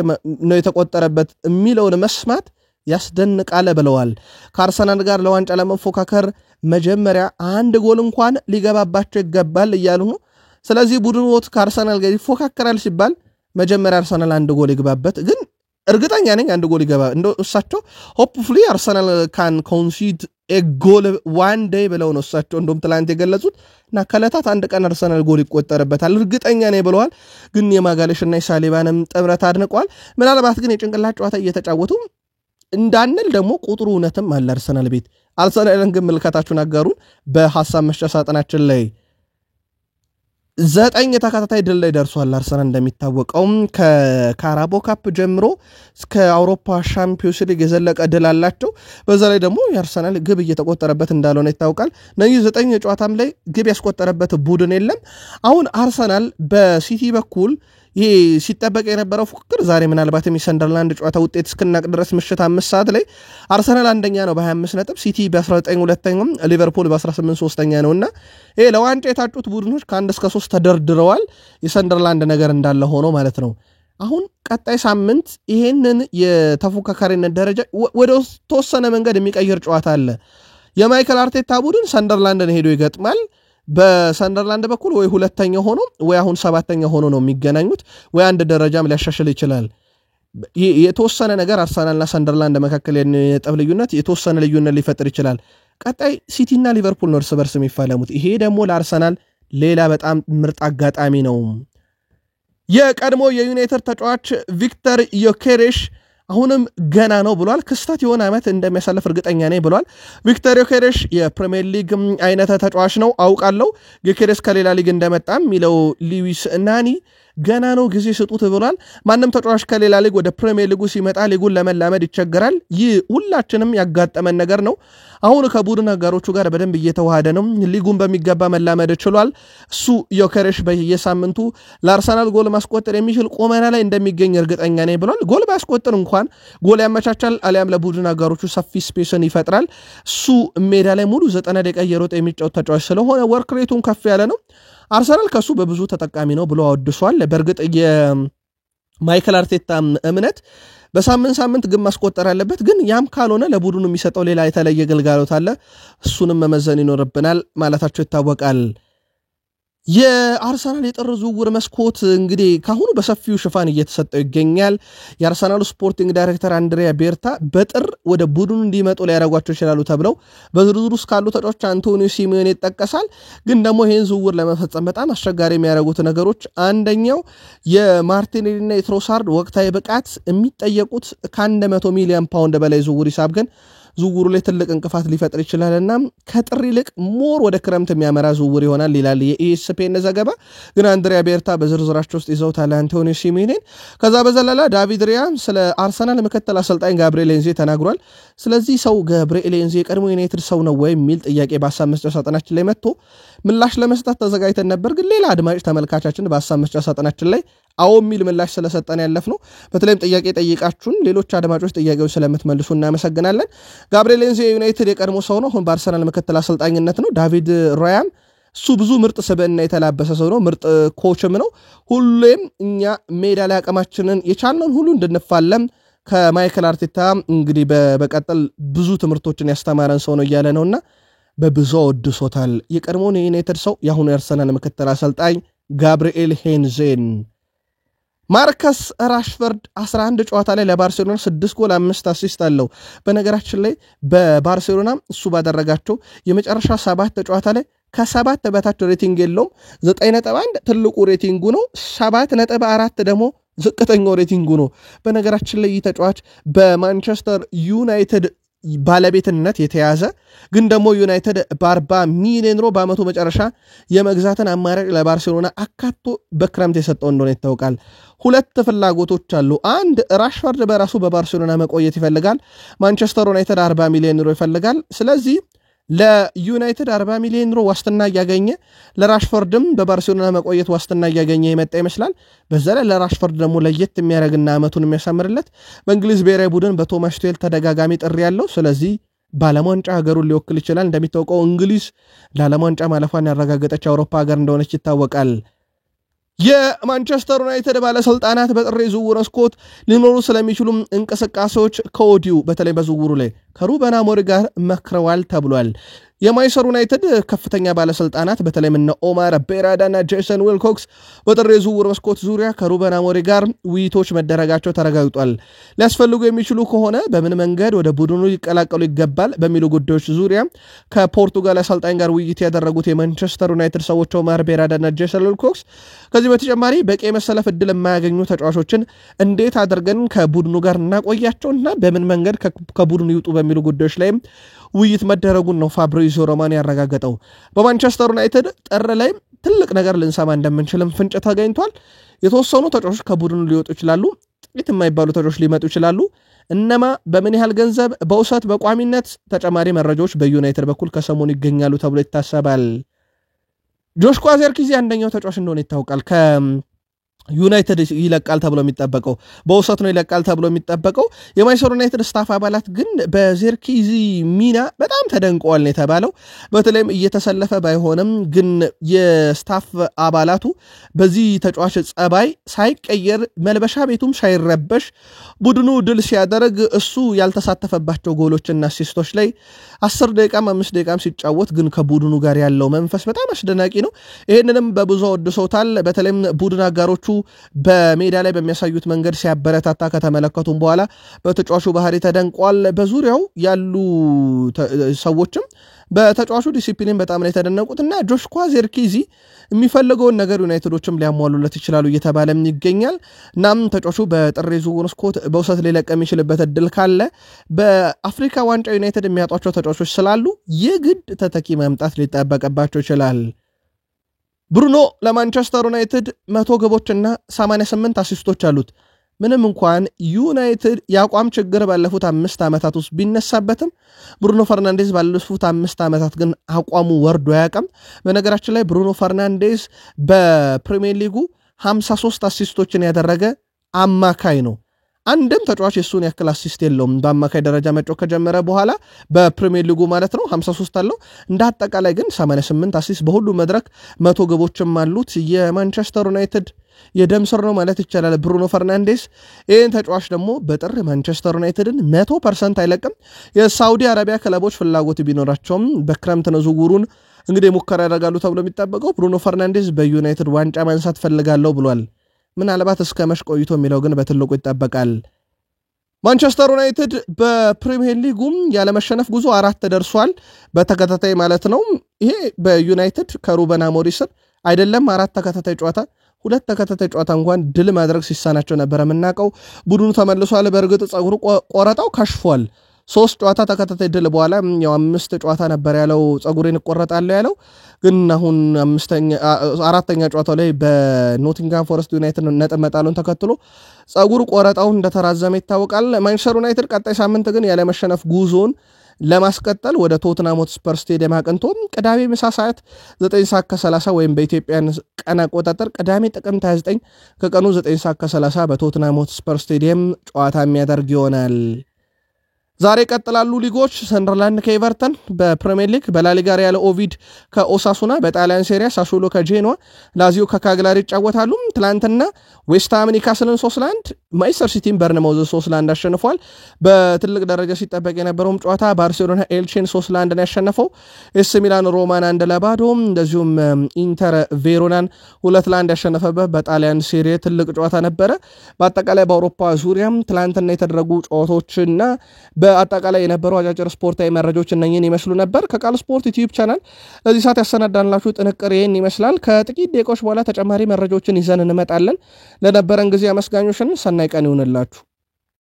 ነው የተቆጠረበት የሚለውን መስማት ያስደንቃል ብለዋል። ከአርሰናል ጋር ለዋንጫ ለመፎካከር መጀመሪያ አንድ ጎል እንኳን ሊገባባቸው ይገባል እያሉ ነው። ስለዚህ ቡድኑ ከአርሰናል ጋር ይፎካከራል ሲባል መጀመሪያ አርሰናል አንድ ጎል ይገባበት፣ ግን እርግጠኛ ነኝ አንድ ጎል ይገባ እንደው እሳቸው ሆፕፉሊ አርሰናል ካን ኮንሲድ ኤ ጎል ዋን ዴይ ብለው ነው እሳቸው እንደውም ትላንት የገለጹት እና ከለታት አንድ ቀን አርሰናል ጎል ይቆጠርበታል እርግጠኛ ነኝ ብለዋል። ግን የማጋሌሽና የሳሊባንም ጥምረት አድንቀዋል። ምናልባት ግን የጭንቅላት ጨዋታ እየተጫወቱ እንዳንል ደግሞ ቁጥሩ እውነትም አለ አርሰናል ቤት። አርሰናልን ግን ምልከታችሁን አጋሩን በሐሳብ መስጫ ሳጥናችን ላይ 9 ተከታታይ ድል ላይ ደርሷል። አርሰናል እንደሚታወቀው ከካራቦ ካፕ ጀምሮ እስከ አውሮፓ ሻምፒዮንስ ሊግ የዘለቀ ድል አላቸው። በዛ ላይ ደግሞ የአርሰናል ግብ እየተቆጠረበት እንዳልሆነ ይታወቃል። ነዚህ 9 ጨዋታም ላይ ግብ ያስቆጠረበት ቡድን የለም። አሁን አርሰናል በሲቲ በኩል ይሄ ሲጠበቅ የነበረው ፉክክር ዛሬ ምናልባትም የሰንደርላንድ ጨዋታ ውጤት እስክናቅ ድረስ ምሽት 5 ሰዓት ላይ አርሰናል አንደኛ ነው በ25 ነጥብ፣ ሲቲ በ19 ሁለተኛም፣ ሊቨርፑል በ18 ሶስተኛ ነውና ይሄ ለዋንጫ የታጩት ቡድኖች ከ1 እስከ 3 ተደርድረዋል። የሰንደርላንድ ነገር እንዳለ ሆኖ ማለት ነው። አሁን ቀጣይ ሳምንት ይሄንን የተፎካካሪነት ደረጃ ወደ ተወሰነ መንገድ የሚቀይር ጨዋታ አለ። የማይክል አርቴታ ቡድን ሰንደርላንድን ሄዶ ይገጥማል። በሰንደርላንድ በኩል ወይ ሁለተኛ ሆኖ ወይ አሁን 7ኛ ሆኖ ነው የሚገናኙት፣ ወይ አንድ ደረጃም ሊያሻሽል ይችላል። የተወሰነ ነገር አርሰናልና ሰንደርላንድ መካከል የነጥብ ልዩነት የተወሰነ ልዩነት ሊፈጥር ይችላል። ቀጣይ ሲቲና ሊቨርፑል ነው እርስ በርስ የሚፋለሙት። ይሄ ደግሞ ለአርሰናል ሌላ በጣም ምርጥ አጋጣሚ ነው። የቀድሞ የዩናይትድ ተጫዋች ቪክተር ዮኬሬሽ አሁንም ገና ነው ብሏል። ክስተት የሆነ ዓመት እንደሚያሳልፍ እርግጠኛ ነኝ ብሏል። ቪክተር ዮኬሬሽ የፕሪሚየር ሊግ አይነት ተጫዋች ነው አውቃለሁ። ዮኬሬሽ ከሌላ ሊግ እንደመጣም ሚለው ሉዊስ ናኒ ገና ነው ጊዜ ስጡት ብሏል። ማንም ተጫዋች ከሌላ ሊግ ወደ ፕሪሚየር ሊጉ ሲመጣ ሊጉን ለመላመድ ይቸገራል። ይህ ሁላችንም ያጋጠመን ነገር ነው። አሁን ከቡድን አጋሮቹ ጋር በደንብ እየተዋሃደ ነው። ሊጉን በሚገባ መላመድ ችሏል። እሱ ዮኬሬሽ በየሳምንቱ ለአርሰናል ጎል ማስቆጠር የሚችል ቁመና ላይ እንደሚገኝ እርግጠኛ ነኝ ብሏል። ጎል ባያስቆጥር እንኳን ጎል ያመቻቻል፣ አሊያም ለቡድን አጋሮቹ ሰፊ ስፔስን ይፈጥራል። እሱ ሜዳ ላይ ሙሉ 90 ደቂቃ እየሮጠ የሚጫወት ተጫዋች ስለሆነ ወርክ ሬቱን ከፍ ያለ ነው። አርሰናል ከሱ በብዙ ተጠቃሚ ነው ብሎ አወድሷል። በእርግጥ የማይክል አርቴታ እምነት በሳምንት ግብ ማስቆጠር አለበት፣ ግን ያም ካልሆነ ለቡድኑ የሚሰጠው ሌላ የተለየ ግልጋሎት አለ፣ እሱንም መመዘን ይኖርብናል ማለታቸው ይታወቃል። የአርሰናል የጥር ዝውውር መስኮት እንግዲህ ካሁኑ በሰፊው ሽፋን እየተሰጠው ይገኛል። የአርሰናሉ ስፖርቲንግ ዳይሬክተር አንድሪያ ቤርታ በጥር ወደ ቡድኑ እንዲመጡ ሊያደርጓቸው ይችላሉ ተብለው በዝርዝር ውስጥ ካሉ ተጫዋቾች አንቶኒዮ ሲሜዮኔ ይጠቀሳል። ግን ደግሞ ይህን ዝውውር ለመፈጸም በጣም አስቸጋሪ የሚያደርጉት ነገሮች አንደኛው የማርቲኔሊና የትሮሳርድ ወቅታዊ ብቃት የሚጠየቁት ከ100 ሚሊዮን ፓውንድ በላይ ዝውውር ሂሳብ ግን ዝውውሩ ላይ ትልቅ እንቅፋት ሊፈጥር ይችላልና ከጥር ይልቅ ሞር ወደ ክረምት የሚያመራ ዝውውር ይሆናል ይላል የኢኤስፒኤን ዘገባ። ግን አንድሪያ ቤርታ በዝርዝራቸው ውስጥ ይዘውታል አንቶኒዮ ሲሜዮኔን። ከዛ በዘለላ ዳቪድ ሪያ ስለ አርሰናል ምክትል አሰልጣኝ ጋብሪኤል ኤንዜ ተናግሯል። ስለዚህ ሰው ጋብሪኤል ኤንዜ የቀድሞ ዩናይትድ ሰው ነው ወይ የሚል ጥያቄ በሀሳብ መስጫ ሳጥናችን ላይ መጥቶ ምላሽ ለመስጠት ተዘጋጅተን ነበር። ግን ሌላ አድማጭ ተመልካቻችን በሀሳብ መስጫ ሳጥናችን ላይ አዎ የሚል ምላሽ ስለሰጠን ያለፍነው። በተለይም ጥያቄ ጠይቃችሁን ሌሎች አድማጮች ጥያቄዎች ስለምትመልሱ እናመሰግናለን። ጋብሪኤል ኤንዜ የዩናይትድ የቀድሞ ሰው ነው። አሁን በአርሰናል ምክትል አሰልጣኝነት ነው። ዳቪድ ራያም እሱ ብዙ ምርጥ ስብዕና የተላበሰ ሰው ነው። ምርጥ ኮችም ነው። ሁሌም እኛ ሜዳ ላይ አቅማችንን የቻልነውን ሁሉ እንድንፋለም ከማይክል አርቴታ እንግዲህ በቀጠል ብዙ ትምህርቶችን ያስተማረን ሰው ነው እያለ ነውና በብዙ ወድሶታል። የቀድሞውን የዩናይትድ ሰው የአሁኑ የአርሰናል ምክትል አሰልጣኝ ጋብሪኤል ሄንዜን። ማርከስ ራሽፈርድ 11 ጨዋታ ላይ ለባርሴሎና 6 ጎል 5 አሲስት አለው። በነገራችን ላይ በባርሴሎና እሱ ባደረጋቸው የመጨረሻ 7 ጨዋታ ላይ ከ7 በታች ሬቲንግ የለውም። 9.1 ትልቁ ሬቲንጉ ነው። 7.4 ደግሞ ዝቅተኛው ሬቲንጉ ነው። በነገራችን ላይ ይህ ተጫዋች በማንቸስተር ዩናይትድ ባለቤትነት የተያዘ ግን ደግሞ ዩናይትድ በ40 ሚሊዮን ዩሮ በአመቱ መጨረሻ የመግዛትን አማራጭ ለባርሴሎና አካቶ በክረምት የሰጠው እንደሆነ ይታወቃል። ሁለት ፍላጎቶች አሉ። አንድ ራሽፈርድ በራሱ በባርሴሎና መቆየት ይፈልጋል። ማንቸስተር ዩናይትድ 40 ሚሊዮን ዩሮ ይፈልጋል። ስለዚህ ለዩናይትድ 40 ሚሊዮን ዩሮ ዋስትና ያገኘ ለራሽፎርድም በባርሴሎና መቆየት ዋስትና ያገኘ የመጣ ይመስላል። በዛ ላይ ለራሽፎርድ ደግሞ ለየት የሚያደርግና አመቱን የሚያሳምርለት በእንግሊዝ ብሔራዊ ቡድን በቶማስ ቱዌል ተደጋጋሚ ጥሪ ያለው ስለዚህ በዓለም ዋንጫ ሀገሩን ሊወክል ይችላል። እንደሚታወቀው እንግሊዝ ለዓለም ዋንጫ ማለፏን ያረጋገጠች አውሮፓ ሀገር እንደሆነች ይታወቃል። የማንቸስተር ዩናይትድ ባለስልጣናት በጥር ዝውውር መስኮት ሊኖሩ ስለሚችሉም እንቅስቃሴዎች ከወዲሁ በተለይ በዝውውሩ ላይ ከሩበን አሞሪም ጋር መክረዋል ተብሏል። የማንቸስተር ዩናይትድ ከፍተኛ ባለስልጣናት በተለይም እነ ኦማር ቤራዳና ጄሰን ዊልኮክስ በጥር ዝውውር መስኮት ዙሪያ ከሩበን አሞሪም ጋር ውይይቶች መደረጋቸው ተረጋግጧል። ሊያስፈልጉ የሚችሉ ከሆነ በምን መንገድ ወደ ቡድኑ ሊቀላቀሉ ይገባል በሚሉ ጉዳዮች ዙሪያ ከፖርቱጋል አሰልጣኝ ጋር ውይይት ያደረጉት የማንቸስተር ዩናይትድ ሰዎች ኦማር ቤራዳና ጄሰን ዊልኮክስ ከዚህ በተጨማሪ በቂ መሰለፍ እድል የማያገኙ ተጫዋቾችን እንዴት አድርገን ከቡድኑ ጋር እናቆያቸውና በምን መንገድ ከቡድኑ ይውጡ በሚሉ ጉዳዮች ላይ ውይይት መደረጉን ነው ፋብሪዚዮ ሮማኖ ያረጋገጠው። በማንቸስተር ዩናይትድ ጥር ላይ ትልቅ ነገር ልንሰማ እንደምንችልም ፍንጭ ተገኝቷል። የተወሰኑ ተጫዋቾች ከቡድኑ ሊወጡ ይችላሉ፣ ጥቂት የማይባሉ ተጫዋቾች ሊመጡ ይችላሉ። እነማ በምን ያህል ገንዘብ በውሰት በቋሚነት ተጨማሪ መረጃዎች በዩናይትድ በኩል ከሰሞኑ ይገኛሉ ተብሎ ይታሰባል። ጆሽኳ ዚርክዚ አንደኛው ተጫዋች እንደሆነ ይታወቃል። ዩናይትድ ይለቃል ተብሎ የሚጠበቀው በውሰት ነው ይለቃል ተብሎ የሚጠበቀው። የማንቸስተር ዩናይትድ ስታፍ አባላት ግን በዚርክዚ ሚና በጣም ተደንቀዋል ነው የተባለው። በተለይም እየተሰለፈ ባይሆንም ግን የስታፍ አባላቱ በዚህ ተጫዋች ጸባይ ሳይቀየር መልበሻ ቤቱም ሳይረበሽ ቡድኑ ድል ሲያደርግ እሱ ያልተሳተፈባቸው ጎሎችና አሲስቶች ላይ 10 ደቂቃም 5 ደቂቃም ሲጫወት ግን ከቡድኑ ጋር ያለው መንፈስ በጣም አስደናቂ ነው። ይሄንንም በብዙ ወድሰውታል። በተለይም ቡድን አጋሮቹ በሜዳ ላይ በሚያሳዩት መንገድ ሲያበረታታ ከተመለከቱም በኋላ በተጫዋቹ ባህሪ ተደንቋል። በዙሪያው ያሉ ሰዎችም በተጫዋቹ ዲሲፕሊን በጣም ነው የተደነቁትና ጆሽኳ ዚርክዚ የሚፈልገውን ነገር ዩናይትዶችም ሊያሟሉለት ይችላሉ እየተባለ ይገኛል። እናም ተጫዋቹ በጥር ዝውውር መስኮት በውሰት ሊለቅ የሚችልበት እድል ካለ በአፍሪካ ዋንጫ ዩናይትድ የሚያጧቸው ተጫዋቾች ስላሉ የግድ ተተኪ ማምጣት ሊጠበቅባቸው ይችላል። ብሩኖ ለማንቸስተር ዩናይትድ 100 ግቦችና 88 አሲስቶች አሉት። ምንም እንኳን ዩናይትድ የአቋም ችግር ባለፉት 5 ዓመታት ውስጥ ቢነሳበትም ብሩኖ ፈርናንዴዝ ባለፉት 5 ዓመታት ግን አቋሙ ወርዶ ያቀም። በነገራችን ላይ ብሩኖ ፈርናንዴዝ በፕሪሚየር ሊጉ 53 አሲስቶችን ያደረገ አማካይ ነው። አንድም ተጫዋች የሱን ያክል አሲስት የለውም በአማካይ ደረጃ መጫወት ከጀመረ በኋላ በፕሪሚየር ሊጉ ማለት ነው 53 አለው። እንደ አጠቃላይ ግን 88 አሲስት በሁሉ መድረክ 100 ግቦችም አሉት። የማንቸስተር ዩናይትድ የደም ስር ነው ማለት ይቻላል ብሩኖ ፈርናንዴዝ። ይህን ተጫዋች ደግሞ በጥር ማንቸስተር ዩናይትድን 100% አይለቅም። የሳውዲ አረቢያ ክለቦች ፍላጎት ቢኖራቸውም በክረምት ነው ዝውውሩን እንግዲህ ሙከራ ያደርጋሉ ተብሎ የሚጠበቀው። ብሩኖ ፈርናንዴዝ በዩናይትድ ዋንጫ ማንሳት ፈልጋለሁ ብሏል። ምናልባት እስከ መሽ ቆይቶ የሚለው ግን በትልቁ ይጠበቃል። ማንቸስተር ዩናይትድ በፕሪሚየር ሊጉም ያለመሸነፍ ጉዞ 4 ደርሷል በተከታታይ ማለት ነው። ይሄ በዩናይትድ ከሩበን አሞሪም ስር አይደለም 4 ተከታታይ ጨዋታ 2 ተከታታይ ጨዋታ እንኳን ድል ማድረግ ሲሳናቸው ነበር የምናውቀው። ቡድኑ ተመልሷል። በእርግጥ ጸጉሩ ቆረጣው ከሽፏል። 3 ጨዋታ ተከታታይ ድል በኋላ ያው 5 ጨዋታ ነበር ያለው ጸጉሬን እቆረጣለሁ ያለው። ግን አሁን 4ኛ ጨዋታው ላይ በኖቲንግሃም ፎረስት ዩናይትድ ነጥብ መጣሉን ተከትሎ ጸጉሩ ቆረጣው እንደተራዘመ ይታወቃል። ማንቸስተር ዩናይትድ ቀጣይ ሳምንት ግን ያለ መሸነፍ ጉዞን ለማስቀጠል ወደ ቶትናም ሆትስፐር ስቴዲየም አቅንቶ ቅዳሜ ምሳ ሰዓት 9:30 ወይም በኢትዮጵያን ቀን አቆጣጠር ቅዳሜ ጥቅምት 29 ከቀኑ 9:30 በቶትናም ሆትስፐር ስቴዲየም ጨዋታ የሚያደርግ ይሆናል። ዛሬ ቀጥላሉ ሊጎች ሰንደርላንድ ከኤቨርተን በፕሪሚየር ሊግ፣ በላሊጋ ሪያል ኦቪድ ከኦሳሱና፣ በጣሊያን ሴሪያ ሳሱሎ ከጄኖዋ፣ ላዚዮ ከካግላሪ ይጫወታሉ። ትላንትና ዌስትሃም ኒውካስልን 3-1፣ ማንቸስተር ሲቲን በርንማውዝ 3-1 አሸንፏል። በትልቅ ደረጃ ሲጠበቅ የነበረውም ጨዋታ ባርሴሎና ኤልቼን 3-1 ነው ያሸነፈው። ኤስ ሚላን ሮማን 1-0፣ እንደዚሁም ኢንተር ቬሮናን 2-1 ያሸነፈበት በጣሊያን ሴሪያ ትልቅ ጨዋታ ነበረ። በአጠቃላይ በአውሮፓ ዙሪያም ትላንትና የተደረጉ ጨዋታዎችና በአጠቃላይ የነበሩ አጫጭር ስፖርታዊ መረጃዎች እነኝን ይመስሉ ነበር። ከቃል ስፖርት ዩቲዩብ ቻናል ለዚህ ሰዓት ያሰናዳንላችሁ ጥንቅር ይህን ይመስላል። ከጥቂት ደቂቃዎች በኋላ ተጨማሪ መረጃዎችን ይዘን እንመጣለን። ለነበረን ጊዜ አመስጋኞችን ሰናይ ቀን ይሁንላችሁ።